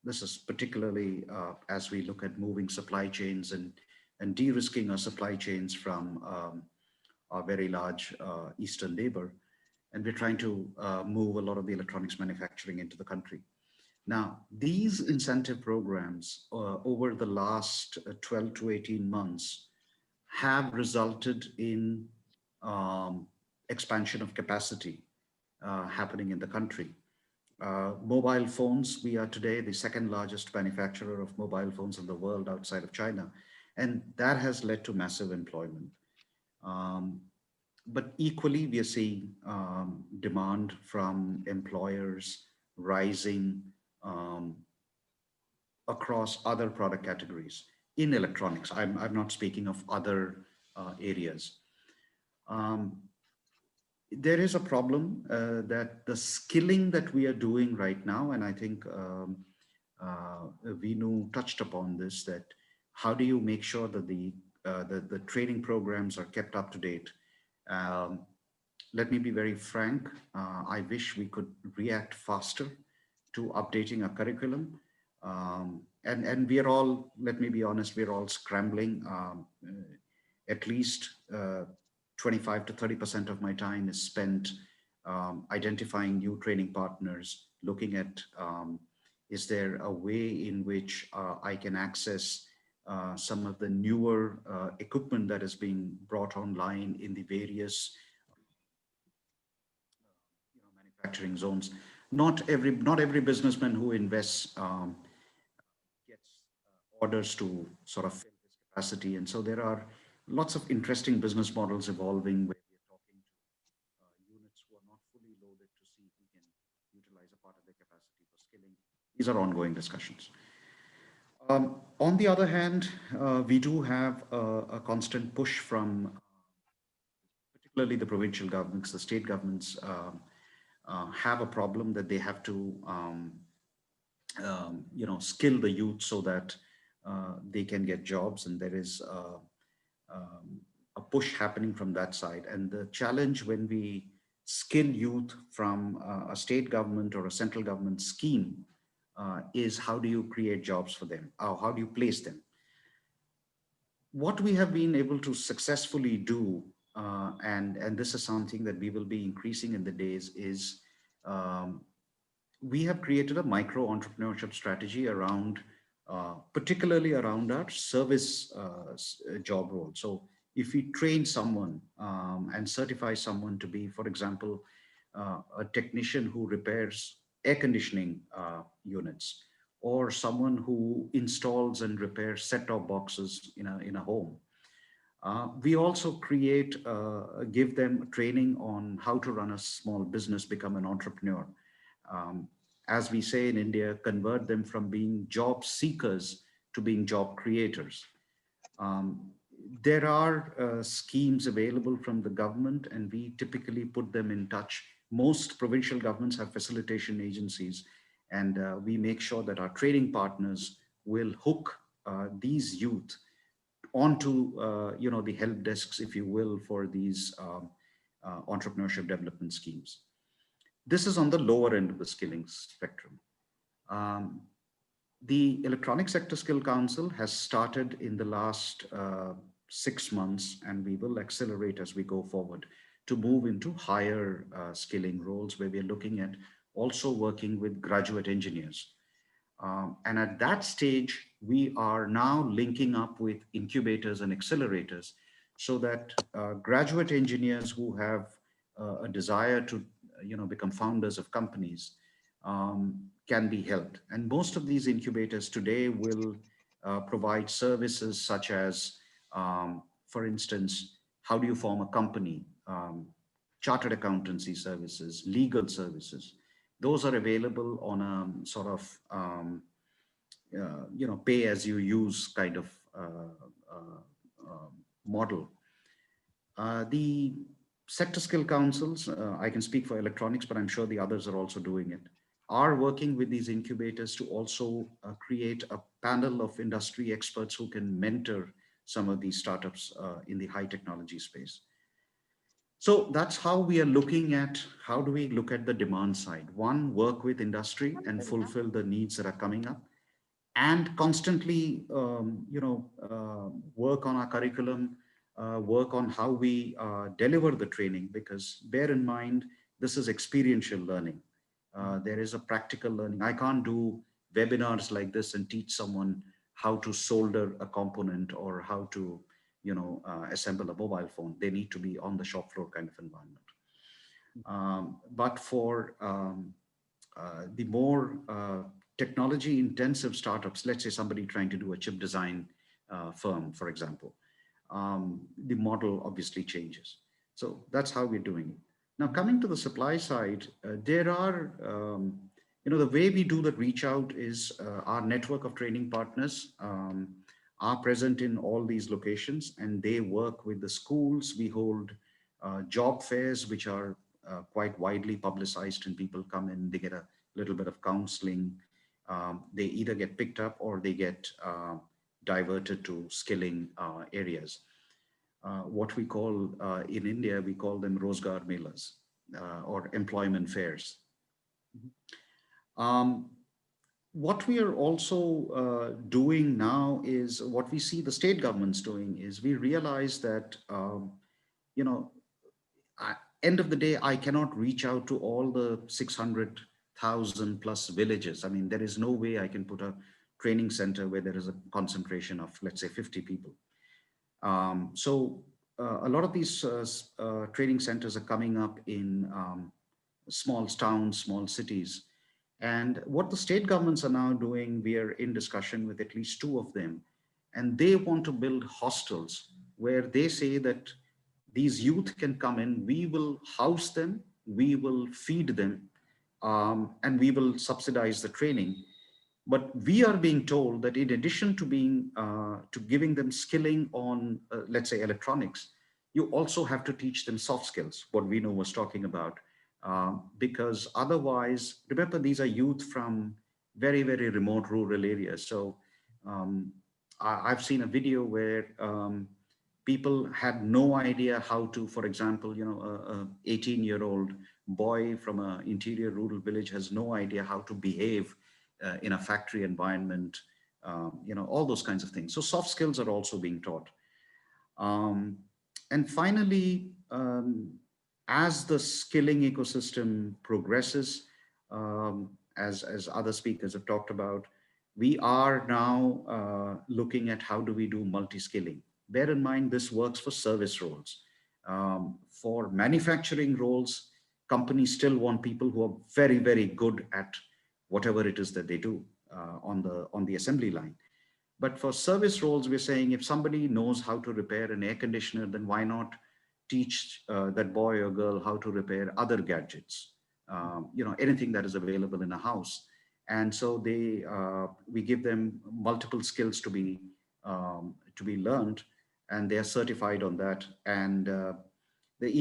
This is particularly as we look at moving supply chains and de-risking our supply chains from our very large Eastern neighbor. And we're trying to move a lot of the electronics manufacturing into the country. Now, these incentive programs over the last 12 to 18 months have resulted in expansion of capacity happening in the country. Mobile phones, we are today the second largest manufacturer of mobile phones in the world outside of China. And that has led to massive employment. But equally, we are seeing demand from employers rising across other product categories in electronics. I'm not speaking of other areas. There is a problem that the skilling that we are doing right now, and I think Vinu touched upon this, that how do you make sure that the training programs are kept up to date? Let me be very frank. I wish we could react faster to updating our curriculum. And we are all, let me be honest, we're all scrambling. At least 25 to 30% of my time is spent identifying new training partners, looking at is there a way in which I can access some of the newer equipment that is being brought online in the various manufacturing zones. Not every businessman who invests gets orders to sort of fill his capacity, and so there are lots of interesting business models evolving where we are talking to units who are not fully loaded to see if we can utilize a part of their capacity for skilling. These are ongoing discussions. On the other hand, we do have a constant push from particularly the provincial governments, the state governments have a problem that they have to, skill the youth so that they can get jobs, and there is a push happening from that side. And the challenge when we skill youth from a state government or a central government scheme is how do you create jobs for them? How do you place them? What we have been able to successfully do, and this is something that we will be increasing in the days, is um, we have created a micro entrepreneurship strategy around, particularly around our service job role. So if we train someone and certify someone to be, for example, a technician who repairs air conditioning units, or someone who installs and repairs set-top boxes in a home. We also give them training on how to run a small business, become an entrepreneur. Um, as we say in India, convert them from being job seekers to being job creators. Um, there are schemes available from the government, and we typically put them in touch. Most provincial governments have facilitation agencies, and we make sure that our training partners will hook these youth onto the help desks, if you will, for these entrepreneurship development schemes. This is on the lower end of the skilling spectrum. Um, the Electronic Sector Skill Council has started in the last 6 months, and we will accelerate as we go forward to move into higher skilling roles, where we are looking at also working with graduate engineers. And at that stage, we are now linking up with incubators and accelerators so that graduate engineers who have a desire to become founders of companies can be helped. And most of these incubators today will provide services such as, for instance, how do you form a company, chartered accountancy services, legal services. Those are available on a sort of pay as you use kind of model. The sector skill councils, I can speak for electronics, but I'm sure the others are also doing it, are working with these incubators to also create a panel of industry experts who can mentor some of these startups in the high technology space. So that's how we are looking at, how do we look at the demand side? One, work with industry and fulfill the needs that are coming up, and constantly, work on our curriculum, work on how we deliver the training, because bear in mind, this is experiential learning. There is a practical learning. I can't do webinars like this and teach someone how to solder a component or how to, assemble a mobile phone. They need to be on the shop floor kind of environment. But for the more technology intensive startups, let's say somebody trying to do a chip design firm, for example, the model obviously changes. So that's how we're doing it. Now, coming to the supply side, there are, the way we do that reach out is our network of training partners are present in all these locations, and they work with the schools. We hold job fairs, which are quite widely publicized, and people come in, they get a little bit of counseling. They either get picked up or they get diverted to skilling areas. What we call in India, we call them Rozgar Melas or employment fairs. What we are also doing now is what we see the state governments doing is we realize that, end of the day, I cannot reach out to all the 600,000 plus villages. I mean, there is no way I can put a training center where there is a concentration of, let's say, 50 people. A lot of these training centers are coming up in small towns, small cities. And what the state governments are now doing, we are in discussion with at least 2 of them, and they want to build hostels where they say that these youth can come in, we will house them, we will feed them, and we will subsidize the training. But we are being told that in addition to to giving them skilling on, let's say, electronics, you also have to teach them soft skills, what Vino was talking about. Because otherwise, remember, these are youth from very, very remote rural areas. So I've seen a video where people had no idea how to, for example, a 18-year-old boy from an interior rural village has no idea how to behave in a factory environment, all those kinds of things. So soft skills are also being taught. And finally, as the skilling ecosystem progresses, as other speakers have talked about, we are now looking at how do we do multi-skilling. Bear in mind, this works for service roles. For manufacturing roles, companies still want people who are very, very good at whatever it is that they do on the assembly line. But for service roles, we're saying if somebody knows how to repair an air conditioner, then why not teach that boy or girl how to repair other gadgets, anything that is available in a house. And so we give them multiple skills to be learned, and they are certified on that. And the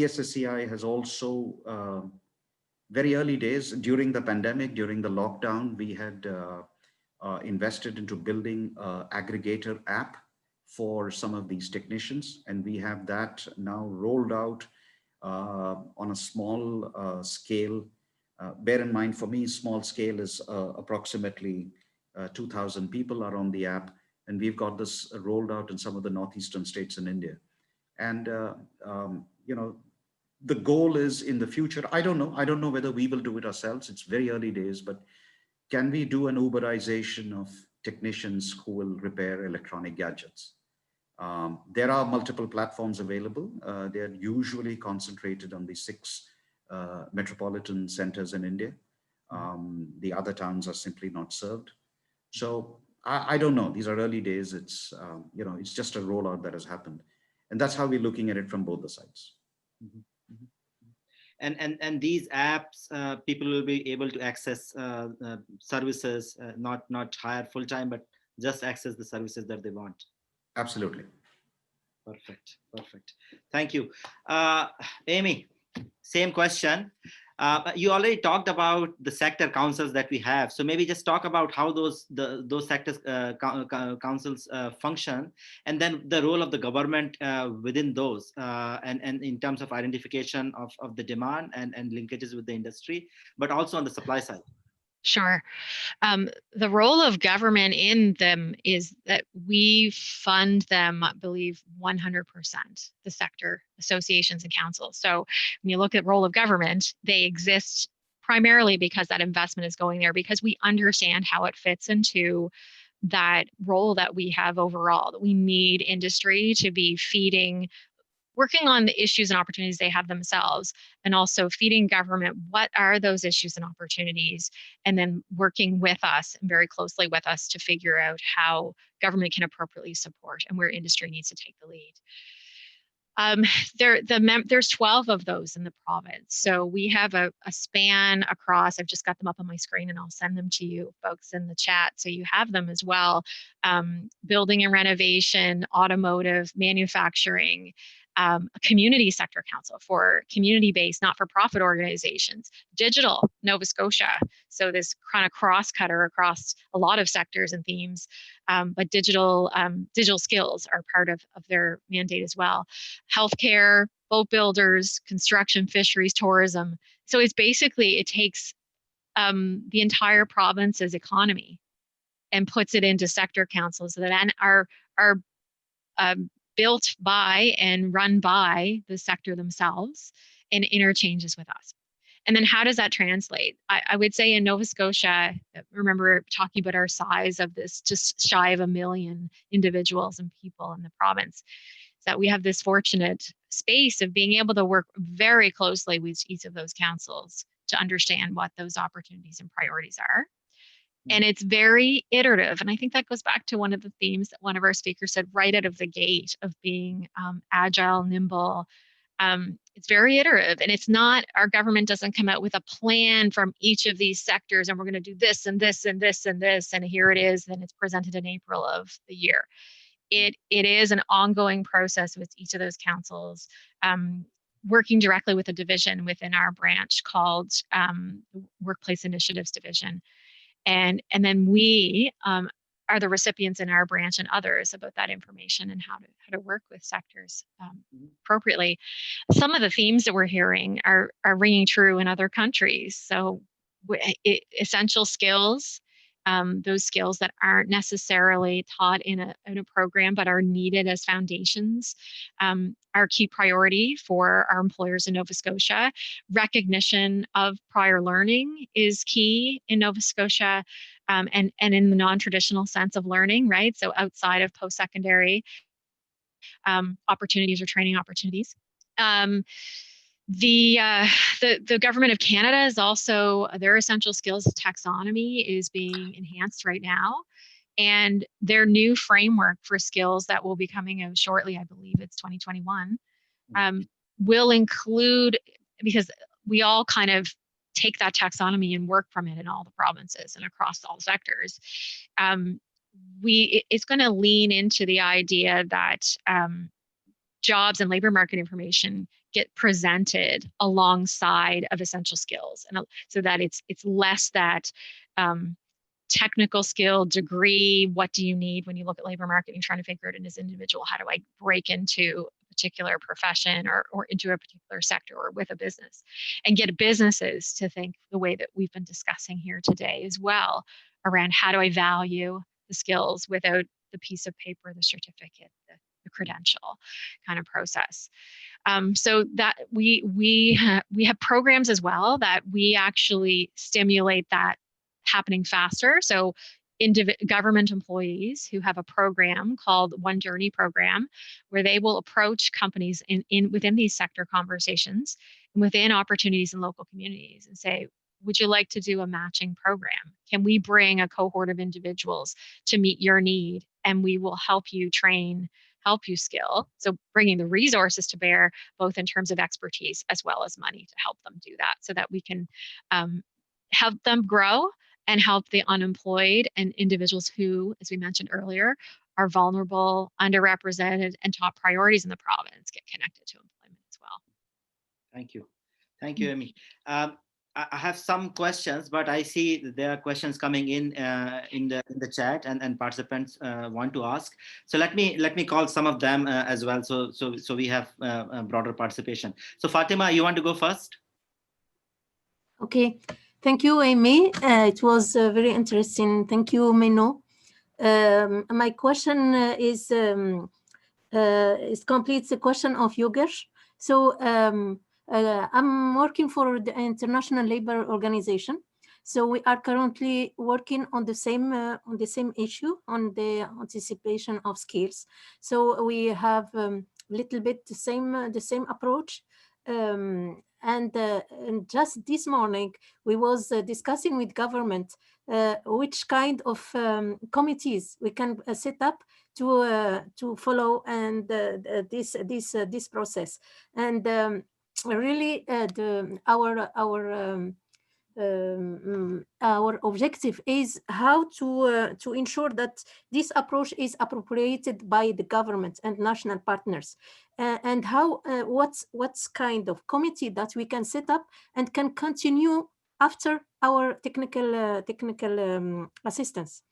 ESSCI has also, very early days during the pandemic, during the lockdown, we had invested into building an aggregator app for some of these technicians. And we have that now rolled out on a small scale. Bear in mind, for me, small scale is approximately 2,000 people are on the app. And we've got this rolled out in some of the northeastern states in India. And, the goal is in the future, I don't know whether we will do it ourselves. It's very early days, but can we do an Uberization of technicians who will repair electronic gadgets? There are multiple platforms available. They're usually concentrated on the 6 metropolitan centers in India. The other towns are simply not served. So I don't know. These are early days. It's just a rollout that has happened. And that's how we're looking at it from both the sides. Mm-hmm. And these apps, people will be able to access services, not hire full time, but just access the services that they want. Absolutely. Perfect. Thank you. Amy, same question. You already talked about the sector councils that we have. So maybe just talk about how those sectors councils function, and then the role of the government within those, and in terms of identification of the demand and linkages with the industry, but also on the supply side. Sure. The role of government in them is that we fund them, I believe, 100%, the sector associations and councils. So when you look at role of government, they exist primarily because that investment is going there, because we understand how it fits into that role that we have overall, that we need industry to be working on the issues and opportunities they have themselves, and also feeding government what are those issues and opportunities, and then working with us and very closely with us to figure out how government can appropriately support and where industry needs to take the lead. There's 12 of those in the province. So we have a span across, I've just got them up on my screen and I'll send them to you folks in the chat so you have them as well. Building and renovation, automotive, manufacturing, a community sector council for community-based, not-for-profit organizations, digital, Nova Scotia. So this kind of cross-cutter across a lot of sectors and themes, but digital skills are part of their mandate as well. Healthcare, boat builders, construction, fisheries, tourism. So it takes the entire province's economy and puts it into sector councils that are built by and run by the sector themselves and interchanges with us. And then how does that translate? I would say in Nova Scotia, remember talking about our size of this, just shy of 1 million individuals and people in the province, that we have this fortunate space of being able to work very closely with each of those councils to understand what those opportunities and priorities are. And it's very iterative. And I think that goes back to one of the themes that one of our speakers said right out of the gate of being agile, nimble. It's very iterative, and it's not, our government doesn't come out with a plan from each of these sectors and we're going to do this and this and this and this, and here it is, then it's presented in April of the year. It is an ongoing process with each of those councils, working directly with a division within our branch called Workplace Initiatives Division. And then we are the recipients in our branch and others about that information and how to work with sectors appropriately. Some of the themes that we're hearing are ringing true in other countries. So essential skills, those skills that aren't necessarily taught in a program but are needed as foundations, are key priority for our employers in Nova Scotia. Recognition of prior learning is key in Nova Scotia, and in the non-traditional sense of learning, right? So outside of post-secondary opportunities or training opportunities. The government of Canada is also, their essential skills taxonomy is being enhanced right now, and their new framework for skills that will be coming out shortly, I believe it's 2021, will include, because we all kind of take that taxonomy and work from it in all the provinces and across all sectors. It's going to lean into the idea that jobs and labor market information get presented alongside of essential skills, and so that it's less that technical skill degree, what do you need when you look at labor market and trying to figure out as an individual, how do I break into a particular profession or into a particular sector or with a business, and get businesses to think the way that we've been discussing here today as well, around how do I value the skills without the piece of paper, the certificate, the credential kind of process. So that we have programs as well that we actually stimulate that happening faster. So government employees who have a program called One Journey program, where they will approach companies within these sector conversations and within opportunities in local communities and say, would you like to do a matching program? Can we bring a cohort of individuals to meet your need, and we will help you train, help you skill? So bringing the resources to bear, both in terms of expertise as well as money, to help them do that, so that we can help them grow and help the unemployed and individuals who, as we mentioned earlier, are vulnerable, underrepresented, and top priorities in the province get connected to employment as well. Thank you. Thank you, Amy. I have some questions, but I see that there are questions coming in the chat, and participants want to ask. So let me call some of them as well, so we have broader participation. So Fatima, you want to go first? Okay, thank you, Amy. It was very interesting. Thank you, Mino. My question is completes the question of Yogesh. So I'm working for the International Labour Organization. So we are currently working on the same issue, on the anticipation of skills. So we have little bit the same approach. And just this morning, we was discussing with government which kind of committees we can set up to follow and this process. And really, our objective is how to ensure that this approach is appropriated by the government and national partners, and how what's kind of committee that we can set up and can continue after our technical assistance.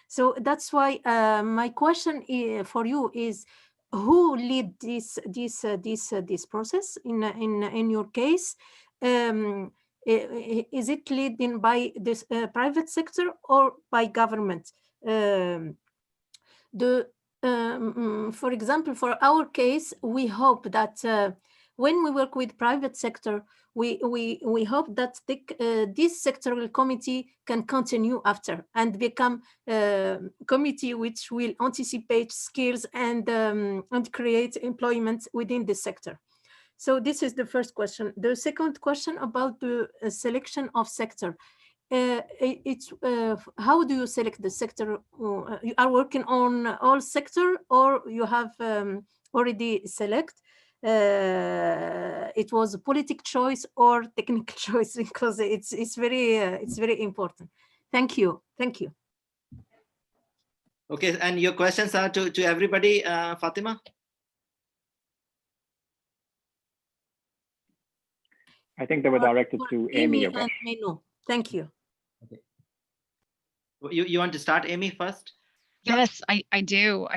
So that's why my question for you is, who lead this process in your case? Is it led by this private sector or by government? For example, for our case, we hope that when we work with private sector, we hope that this sectoral committee can continue after and become a committee which will anticipate skills and create employment within the sector. So this is the first question. The second question about the selection of sector. It's how do you select the sector? You are working on all sector, or you have already select? It was a political choice or technical choice, because it's very important. Thank you. Thank you. Okay, and your questions are to everybody, Fatima? I think they were directed to Amy. And Menu. Thank you. Okay. You want to start, Amy, first? Yes, I do.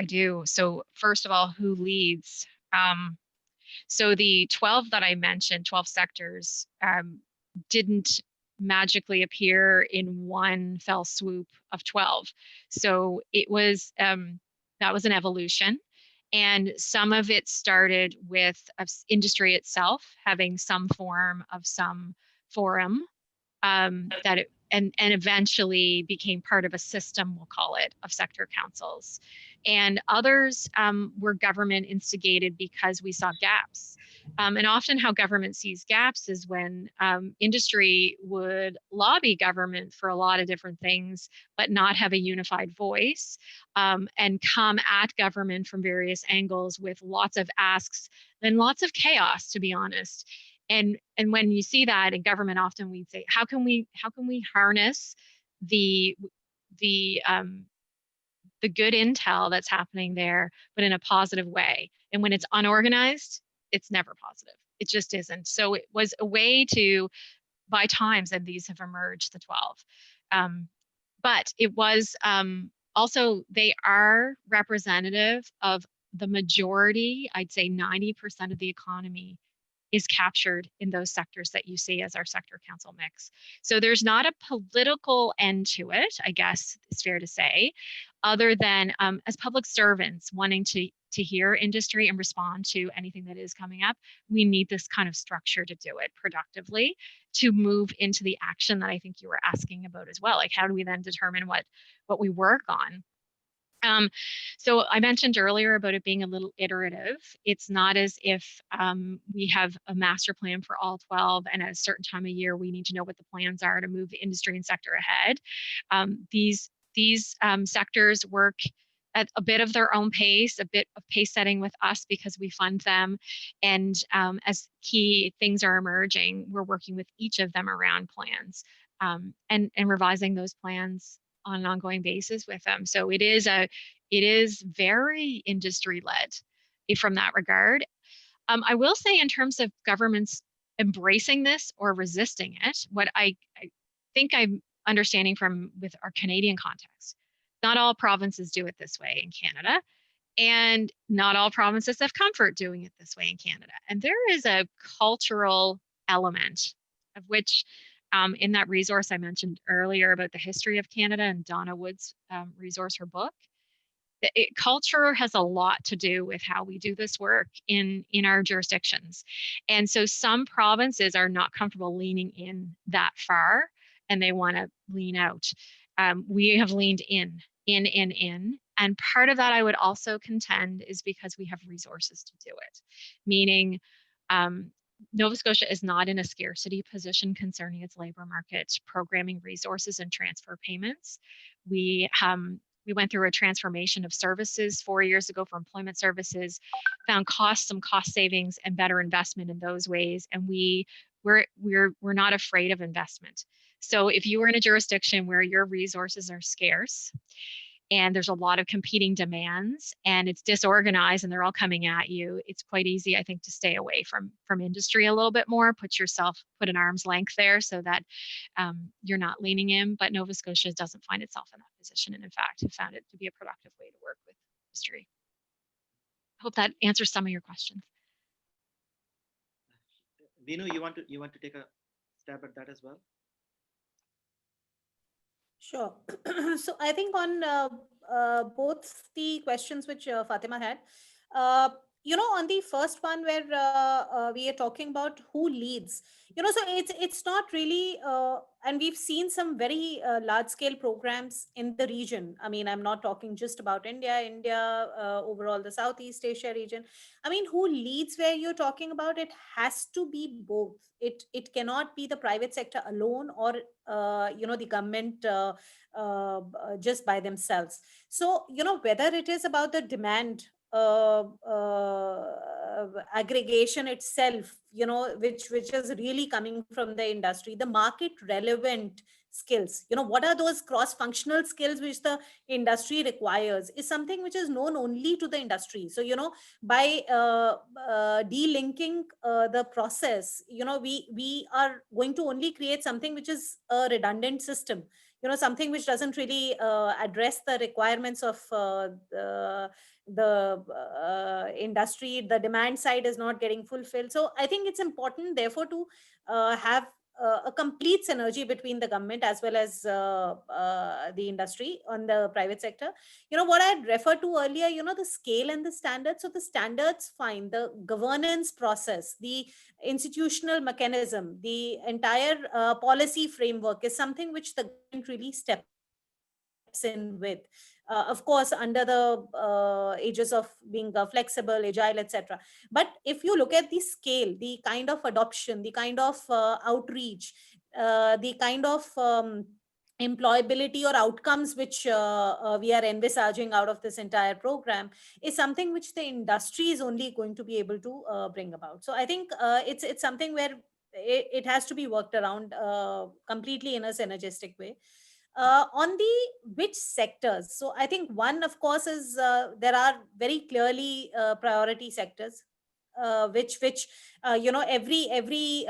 So first of all, who leads? So the 12 that I mentioned, 12 sectors, didn't magically appear in one fell swoop of 12. So it was, that was an evolution. And some of it started with industry itself having some form of some forum that it, and eventually became part of a system, we'll call it, of sector councils. And others were government instigated because we saw gaps. And often how government sees gaps is when industry would lobby government for a lot of different things, but not have a unified voice, and come at government from various angles with lots of asks, then lots of chaos, to be honest. And when you see that in government, often we'd say, how can we harness the good intel that's happening there, but in a positive way? And when it's unorganized, it's never positive. It just isn't. So it was a way to, by times, and these have emerged, the 12. But it was also, they are representative of the majority, I'd say 90% of the economy is captured in those sectors that you see as our sector council mix. So there's not a political end to it, I guess it's fair to say, other than as public servants wanting to hear industry and respond to anything that is coming up, we need this kind of structure to do it productively, to move into the action that I think you were asking about as well. Like, how do we then determine what we work on? So I mentioned earlier about it being a little iterative. It's not as if we have a master plan for all 12, and at a certain time of year, we need to know what the plans are to move the industry and sector ahead. These sectors work at a bit of their own pace, a bit of pace setting with us because we fund them. And as key things are emerging, we're working with each of them around plans, and revising those plans on an ongoing basis with them. So it is very industry led from that regard. I will say, in terms of governments embracing this or resisting it, what I think I'm understanding from with our Canadian context, not all provinces do it this way in Canada, and not all provinces have comfort doing it this way in Canada. And there is a cultural element of which, in that resource I mentioned earlier about the history of Canada, and Donna Wood's resource, her book, culture has a lot to do with how we do this work in our jurisdictions. And so some provinces are not comfortable leaning in that far, and they want to lean out. We have leaned in. And part of that, I would also contend, is because we have resources to do it. Meaning, Nova Scotia is not in a scarcity position concerning its labor market programming resources and transfer payments. We went through a transformation of services 4 years ago for employment services, found some cost savings and better investment in those ways. And we're not afraid of investment. So if you are in a jurisdiction where your resources are scarce and there's a lot of competing demands and it's disorganized and they're all coming at you, it's quite easy, I think, to stay away from industry a little bit more, put an arm's length there so that you're not leaning in. But Nova Scotia doesn't find itself in that position, and in fact have found it to be a productive way to work with industry. I hope that answers some of your questions. Vinu, you want to take a stab at that as well? Sure. So I think on both the questions which Fatima had, on the first one where we are talking about who leads, so it's not really, and we've seen some very large scale programs in the region. I mean, I'm not talking just about India, overall the Southeast Asia region. I mean, who leads where you're talking about, it has to be both. It cannot be the private sector alone, or the government just by themselves. So, whether it is about the demand aggregation itself, which is really coming from the industry, the market relevant skills, what are those cross functional skills which the industry requires, is something which is known only to the industry. So, by delinking the process, we are going to only create something which is a redundant system, something which doesn't really address the requirements of the industry. The demand side is not getting fulfilled. So I think it's important, therefore, to have a complete synergy between the government as well as the industry on the private sector. What I referred to earlier, the scale and the standards. So the standards, fine. The governance process, the institutional mechanism, the entire policy framework is something which the government really steps in with. Of course, under the aegis of being flexible, agile, etc. But if you look at the scale, the kind of adoption, the kind of outreach, the kind of employability or outcomes which we are envisaging out of this entire program, is something which the industry is only going to be able to bring about. So I think it's something where it has to be worked around completely in a synergistic way. On the which sectors, so I think one, of course, is there are very clearly priority sectors, which every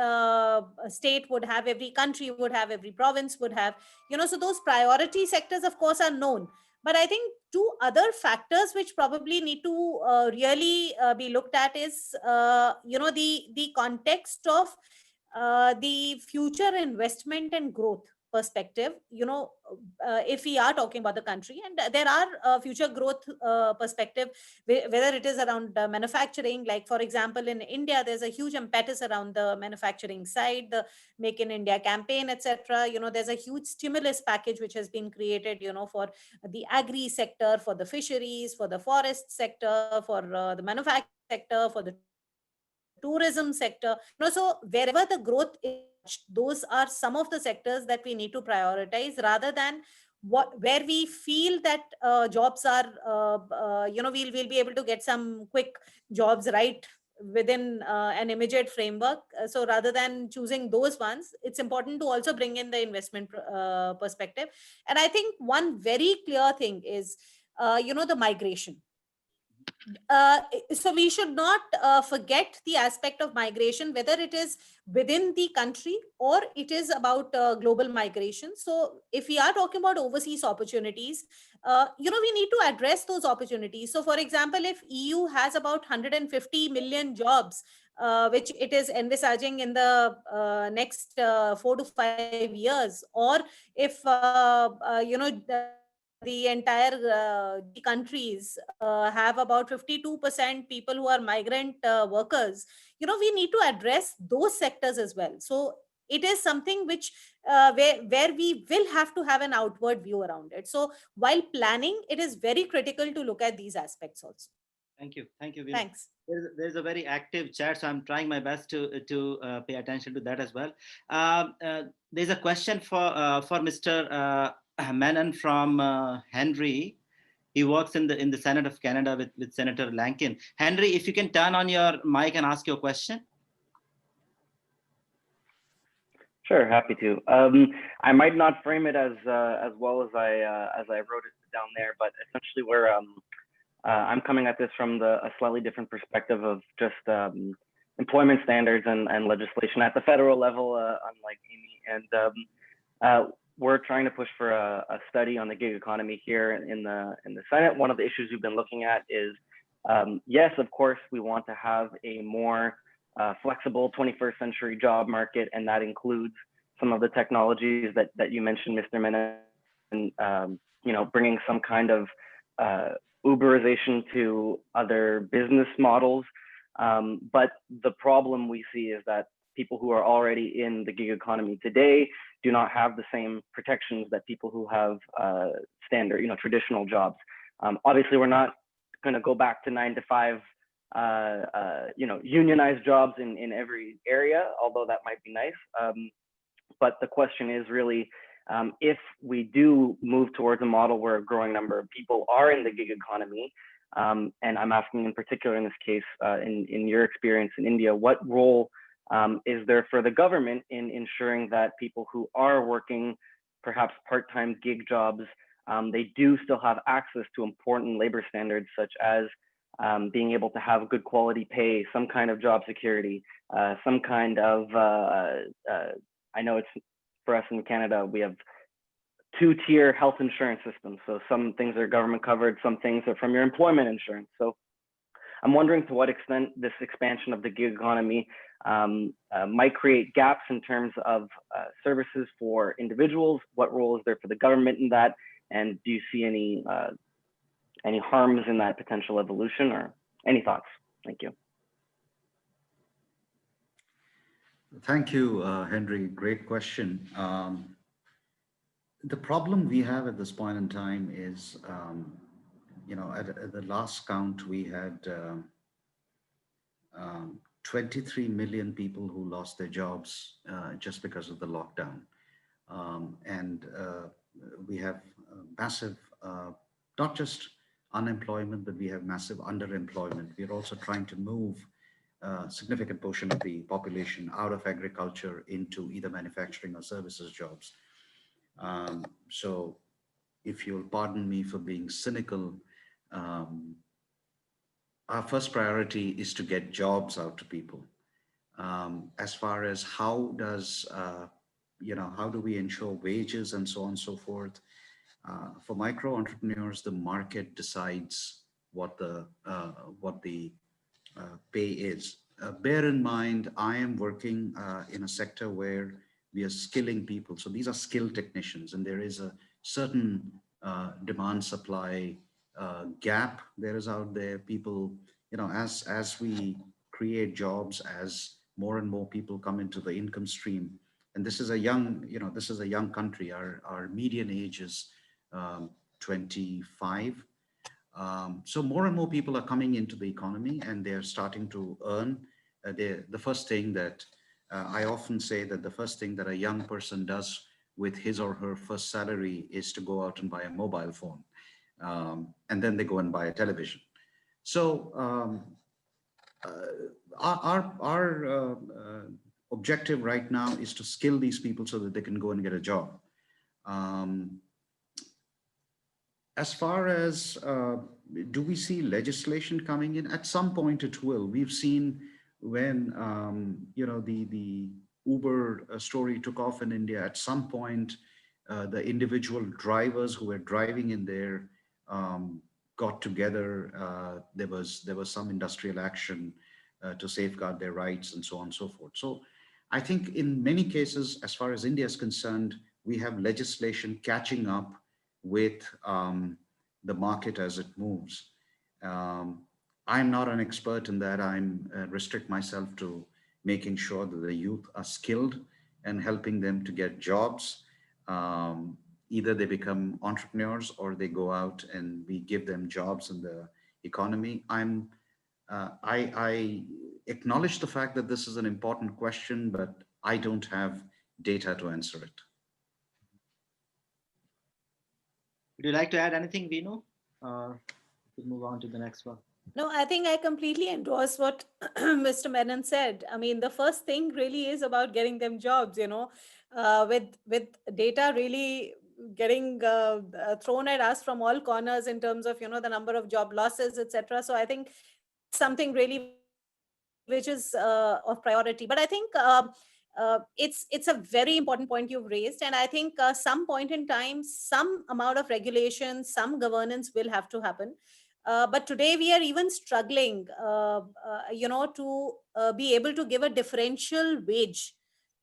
state would have, every country would have, every province would have, so those priority sectors, of course, are known. But I think two other factors which probably need to really be looked at is the context of the future investment and growth perspective. If we are talking about the country, and there are future growth perspective, whether it is around manufacturing, like for example in India, there's a huge impetus around the manufacturing side, the Make in India campaign, etc. There's a huge stimulus package which has been created, for the agri sector, for the fisheries, for the forest sector, for the manufacturing sector, for the tourism sector. So wherever the growth is touched, those are some of the sectors that we need to prioritize, rather than where we feel that jobs are we'll be able to get some quick jobs right within an immediate framework. So rather than choosing those ones, it's important to also bring in the investment perspective. And I think one very clear thing is the migration. So we should not forget the aspect of migration, whether it is within the country or it is about global migration. So if we are talking about overseas opportunities, we need to address those opportunities. So for example, if EU has about 150 million jobs, which it is envisaging in the next 4 to 5 years, or if the entire G countries have about 52% people who are migrant workers, we need to address those sectors as well. So it is something which where we will have to have an outward view around it. So while planning, it is very critical to look at these aspects also. Thank you. Veenu. Thanks. There's a very active chat, so I'm trying my best to pay attention to that as well. There's a question for Mr. Menon from Henry. He works in the Senate of Canada with Senator Lankin. Henry, if you can turn on your mic and ask your question. Sure, happy to. I might not frame it as well as I wrote it down there, but essentially I'm coming at this from a slightly different perspective of just employment standards and legislation at the federal level, unlike Amy. And we're trying to push for a study on the gig economy here in the Senate. One of the issues we've been looking at is, yes, of course, we want to have a more flexible 21st century job market, and that includes some of the technologies that you mentioned, Mr. Menon, and bringing some kind of Uberization to other business models. But the problem we see is that people who are already in the gig economy today do not have the same protections that people who have standard, traditional jobs. Obviously, we're not going to go back to 9 to 5, unionized jobs in every area, although that might be nice. But the question is really, if we do move towards a model where a growing number of people are in the gig economy, and I'm asking in particular in this case, in your experience in India, what role is there for the government in ensuring that people who are working perhaps part-time gig jobs, they do still have access to important labor standards, such as being able to have good quality pay, some kind of job security, some kind of, I know it's for us in Canada, we have 2-tier health insurance systems. So some things are government covered, some things are from your employment insurance. So I'm wondering to what extent this expansion of the gig economy might create gaps in terms of services for individuals. What role is there for the government in that? And do you see any harms in that potential evolution, or any thoughts? Thank you. Thank you, Henry. Great question. The problem we have at this point in time is, at the last count, we had 23 million people who lost their jobs just because of the lockdown. And we have massive, not just unemployment, but we have massive underemployment. We're also trying to move a significant portion of the population out of agriculture into either manufacturing or services jobs. So if you'll pardon me for being cynical, our first priority is to get jobs out to people. As far as how do we ensure wages and so on and so forth, for micro entrepreneurs, the market decides what the pay is. Bear in mind, I am working in a sector where we are skilling people. So these are skilled technicians, and there is a certain demand supply gap there is out there. People, as we create jobs, as more and more people come into the income stream, and this is a young country. Our median age is 25. So more and more people are coming into the economy, and they're starting to earn. The first thing that I often say that the first thing that a young person does with his or her first salary is to go out and buy a mobile phone. And then they go and buy a television. So our objective right now is to skill these people so that they can go and get a job. As far as do we see legislation coming in? At some point it will. We've seen when the Uber story took off in India. At some point, the individual drivers who were driving in there got together. There was some industrial action to safeguard their rights and so on and so forth. So I think in many cases, as far as India is concerned, we have legislation catching up with the market as it moves. I'm not an expert in that. I'm restrict myself to making sure that the youth are skilled and helping them to get jobs. Either they become entrepreneurs or they go out and we give them jobs in the economy. I acknowledge the fact that this is an important question, but I don't have data to answer it. Would you like to add anything, Vinu? We move on to the next one. No, I think I completely endorse what Mr. Menon said. I mean, the first thing really is about getting them jobs, with data really getting thrown at us from all corners in terms of, the number of job losses, etc. So I think something really which is of priority. But I think it's a very important point you've raised. And I think some point in time, some amount of regulation, some governance will have to happen. But today we are even struggling, to be able to give a differential wage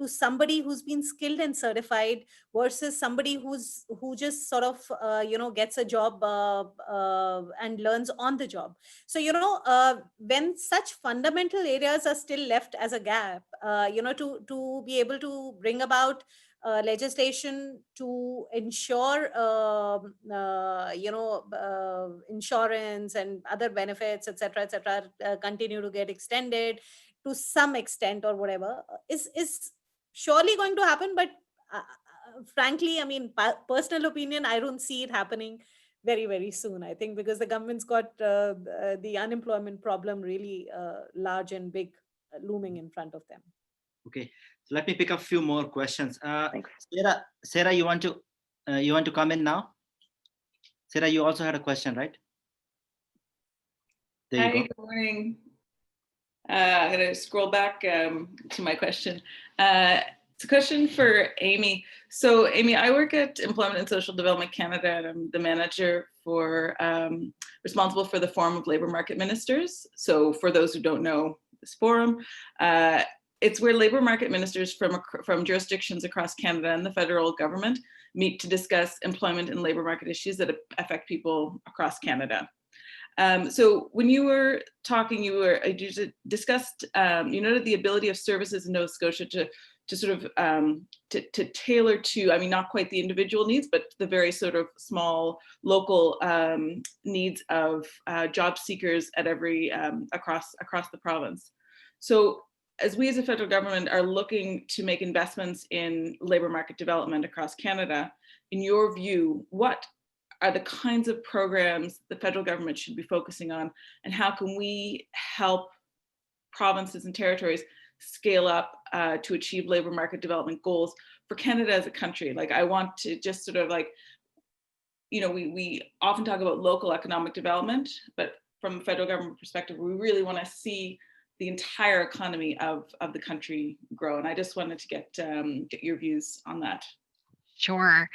to somebody who's been skilled and certified versus somebody who just sort of gets a job and learns on the job. So when such fundamental areas are still left as a gap, to be able to bring about legislation to ensure insurance and other benefits, etc., continue to get extended to some extent or whatever, is surely going to happen. But frankly, I mean, personal opinion, I don't see it happening very, very soon. I think because the government's got the unemployment problem really large and big looming in front of them. Okay, so let me pick up a few more questions. Thanks. Sarah, you want to come in now? Sarah, you also had a question, right? There you Hi, go. good morning. I'm going to scroll back to my question. It's a question for Amy. So Amy, I work at Employment and Social Development Canada, and I'm the manager for responsible for the Forum of Labour Market Ministers. So for those who don't know this forum, it's where labour market ministers from jurisdictions across Canada and the federal government meet to discuss employment and labour market issues that affect people across Canada. So when you were talking, you discussed, you noted the ability of services in Nova Scotia to sort of to tailor to, I mean, not quite the individual needs, but the very sort of small local needs of job seekers at every across the province. So as we as a federal government are looking to make investments in labour market development across Canada, in your view, what are the kinds of programs the federal government should be focusing on, and how can we help provinces and territories scale up to achieve labour market development goals for Canada as a country? Like, I want to just sort of like, you know, we often talk about local economic development, but from a federal government perspective, we really want to see the entire economy of the country grow. And I just wanted to get your views on that. Sure.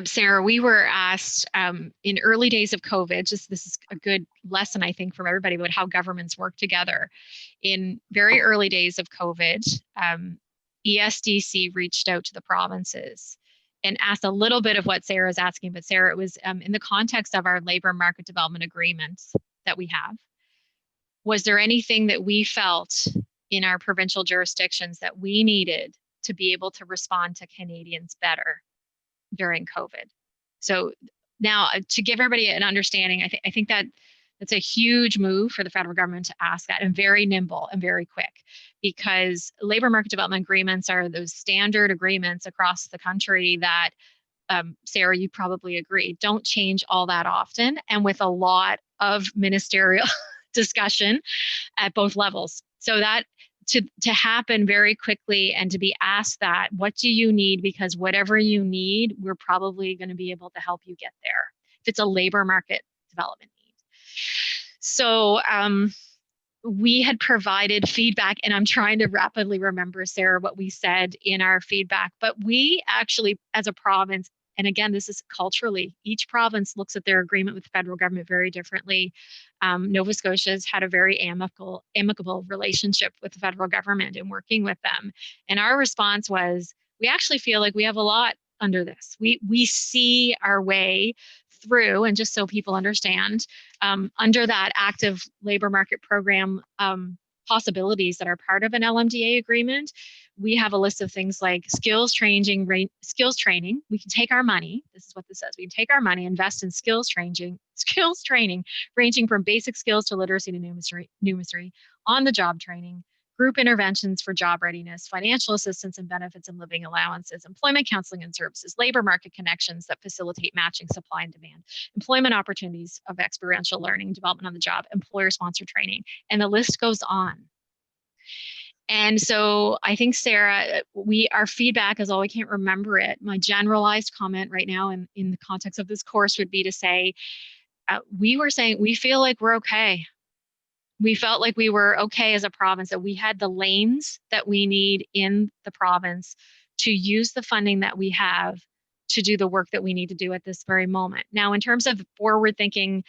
Sarah, we were asked in early days of COVID, this is a good lesson, I think, from everybody about how governments work together. In very early days of COVID, ESDC reached out to the provinces and asked a little bit of what Sarah is asking, but Sarah, it was in the context of our labor market development agreements that we have. Was there anything that we felt in our provincial jurisdictions that we needed to be able to respond to Canadians better during COVID? So now to give everybody an understanding, I think that that's a huge move for the federal government to ask that, and very nimble and very quick, because labor market development agreements are those standard agreements across the country that, Sarah, you probably agree, don't change all that often, and with a lot of ministerial discussion at both levels. So that to happen very quickly and to be asked that, what do you need? Because whatever you need, we're probably going to be able to help you get there if it's a labor market development need. So we had provided feedback, and I'm trying to rapidly remember, Sarah, what we said in our feedback, but we actually, as a province, and again, this is culturally, each province looks at their agreement with the federal government very differently. Nova Scotia's had a very amicable relationship with the federal government and working with them. And our response was, we actually feel like we have a lot under this. We see our way through, and just so people understand, under that active labor market program possibilities that are part of an LMDA agreement, we have a list of things like skills training. We can take our money. This is what this says. We can take our money, invest in skills training ranging from basic skills to literacy to numeracy, on the job training, group interventions for job readiness, financial assistance and benefits and living allowances, employment counseling and services, labor market connections that facilitate matching supply and demand, employment opportunities of experiential learning, development on the job, employer-sponsored training, and the list goes on. And so I think, Sarah, our feedback is, I can't remember it. My generalized comment right now in the context of this course would be to say, we were saying, we feel like we're okay. We felt like we were okay as a province, that we had the lanes that we need in the province to use the funding that we have to do the work that we need to do at this very moment. Now, in terms of forward thinking,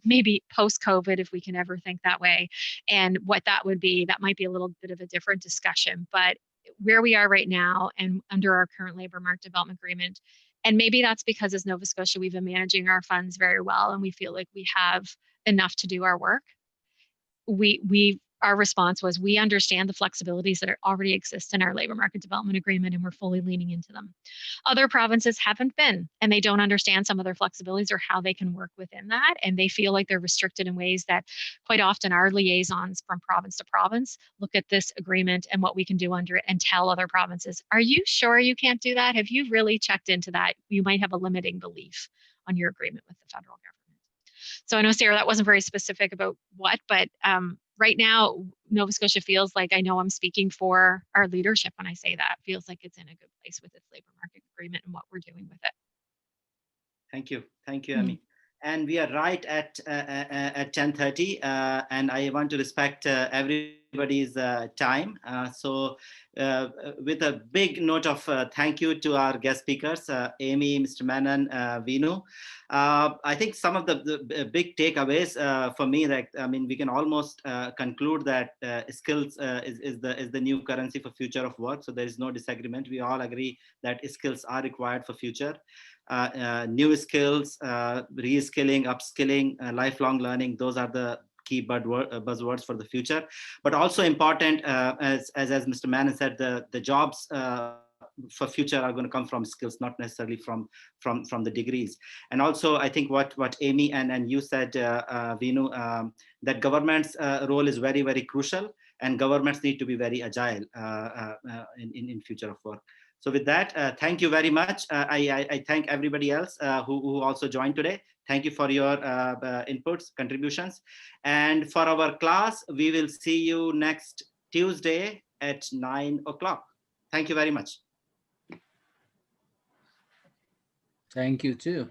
maybe post-COVID, if we can ever think that way, and what that would be, that might be a little bit of a different discussion. But where we are right now and under our current labor market development agreement, and maybe that's because as Nova Scotia, we've been managing our funds very well and we feel like we have enough to do our work. Our response was, we understand the flexibilities that already exist in our labor market development agreement, and we're fully leaning into them. Other provinces haven't been, and they don't understand some of their flexibilities or how they can work within that, and they feel like they're restricted in ways that quite often our liaisons from province to province look at this agreement and what we can do under it and tell other provinces, are you sure you can't do that? Have you really checked into that? You might have a limiting belief on your agreement with the federal government. So I know, Sarah, that wasn't very specific about what, but right now, Nova Scotia feels like, I know I'm speaking for our leadership when I say that, feels like it's in a good place with its labor market agreement and what we're doing with it. Thank you, Amy. And we are right at 10:30, and I want to respect everybody's time. So with a big note of thank you to our guest speakers, Amy, Mr. Menon, Vinu. I think some of the big takeaways for me, like, I mean, we can almost conclude that skills is the new currency for future of work. So there is no disagreement. We all agree that skills are required for future. New skills, reskilling, upskilling, lifelong learning, those are the key buzzwords for the future. But also important, as Mr. Menon said, the jobs for future are going to come from skills, not necessarily from the degrees. And also, I think what Amy and you said, Vinu, that government's role is very, very crucial, and governments need to be very agile in future of work. So with that, thank you very much. I thank everybody else who also joined today. Thank you for your inputs, contributions. And for our class, we will see you next Tuesday at 9 o'clock. Thank you very much. Thank you too.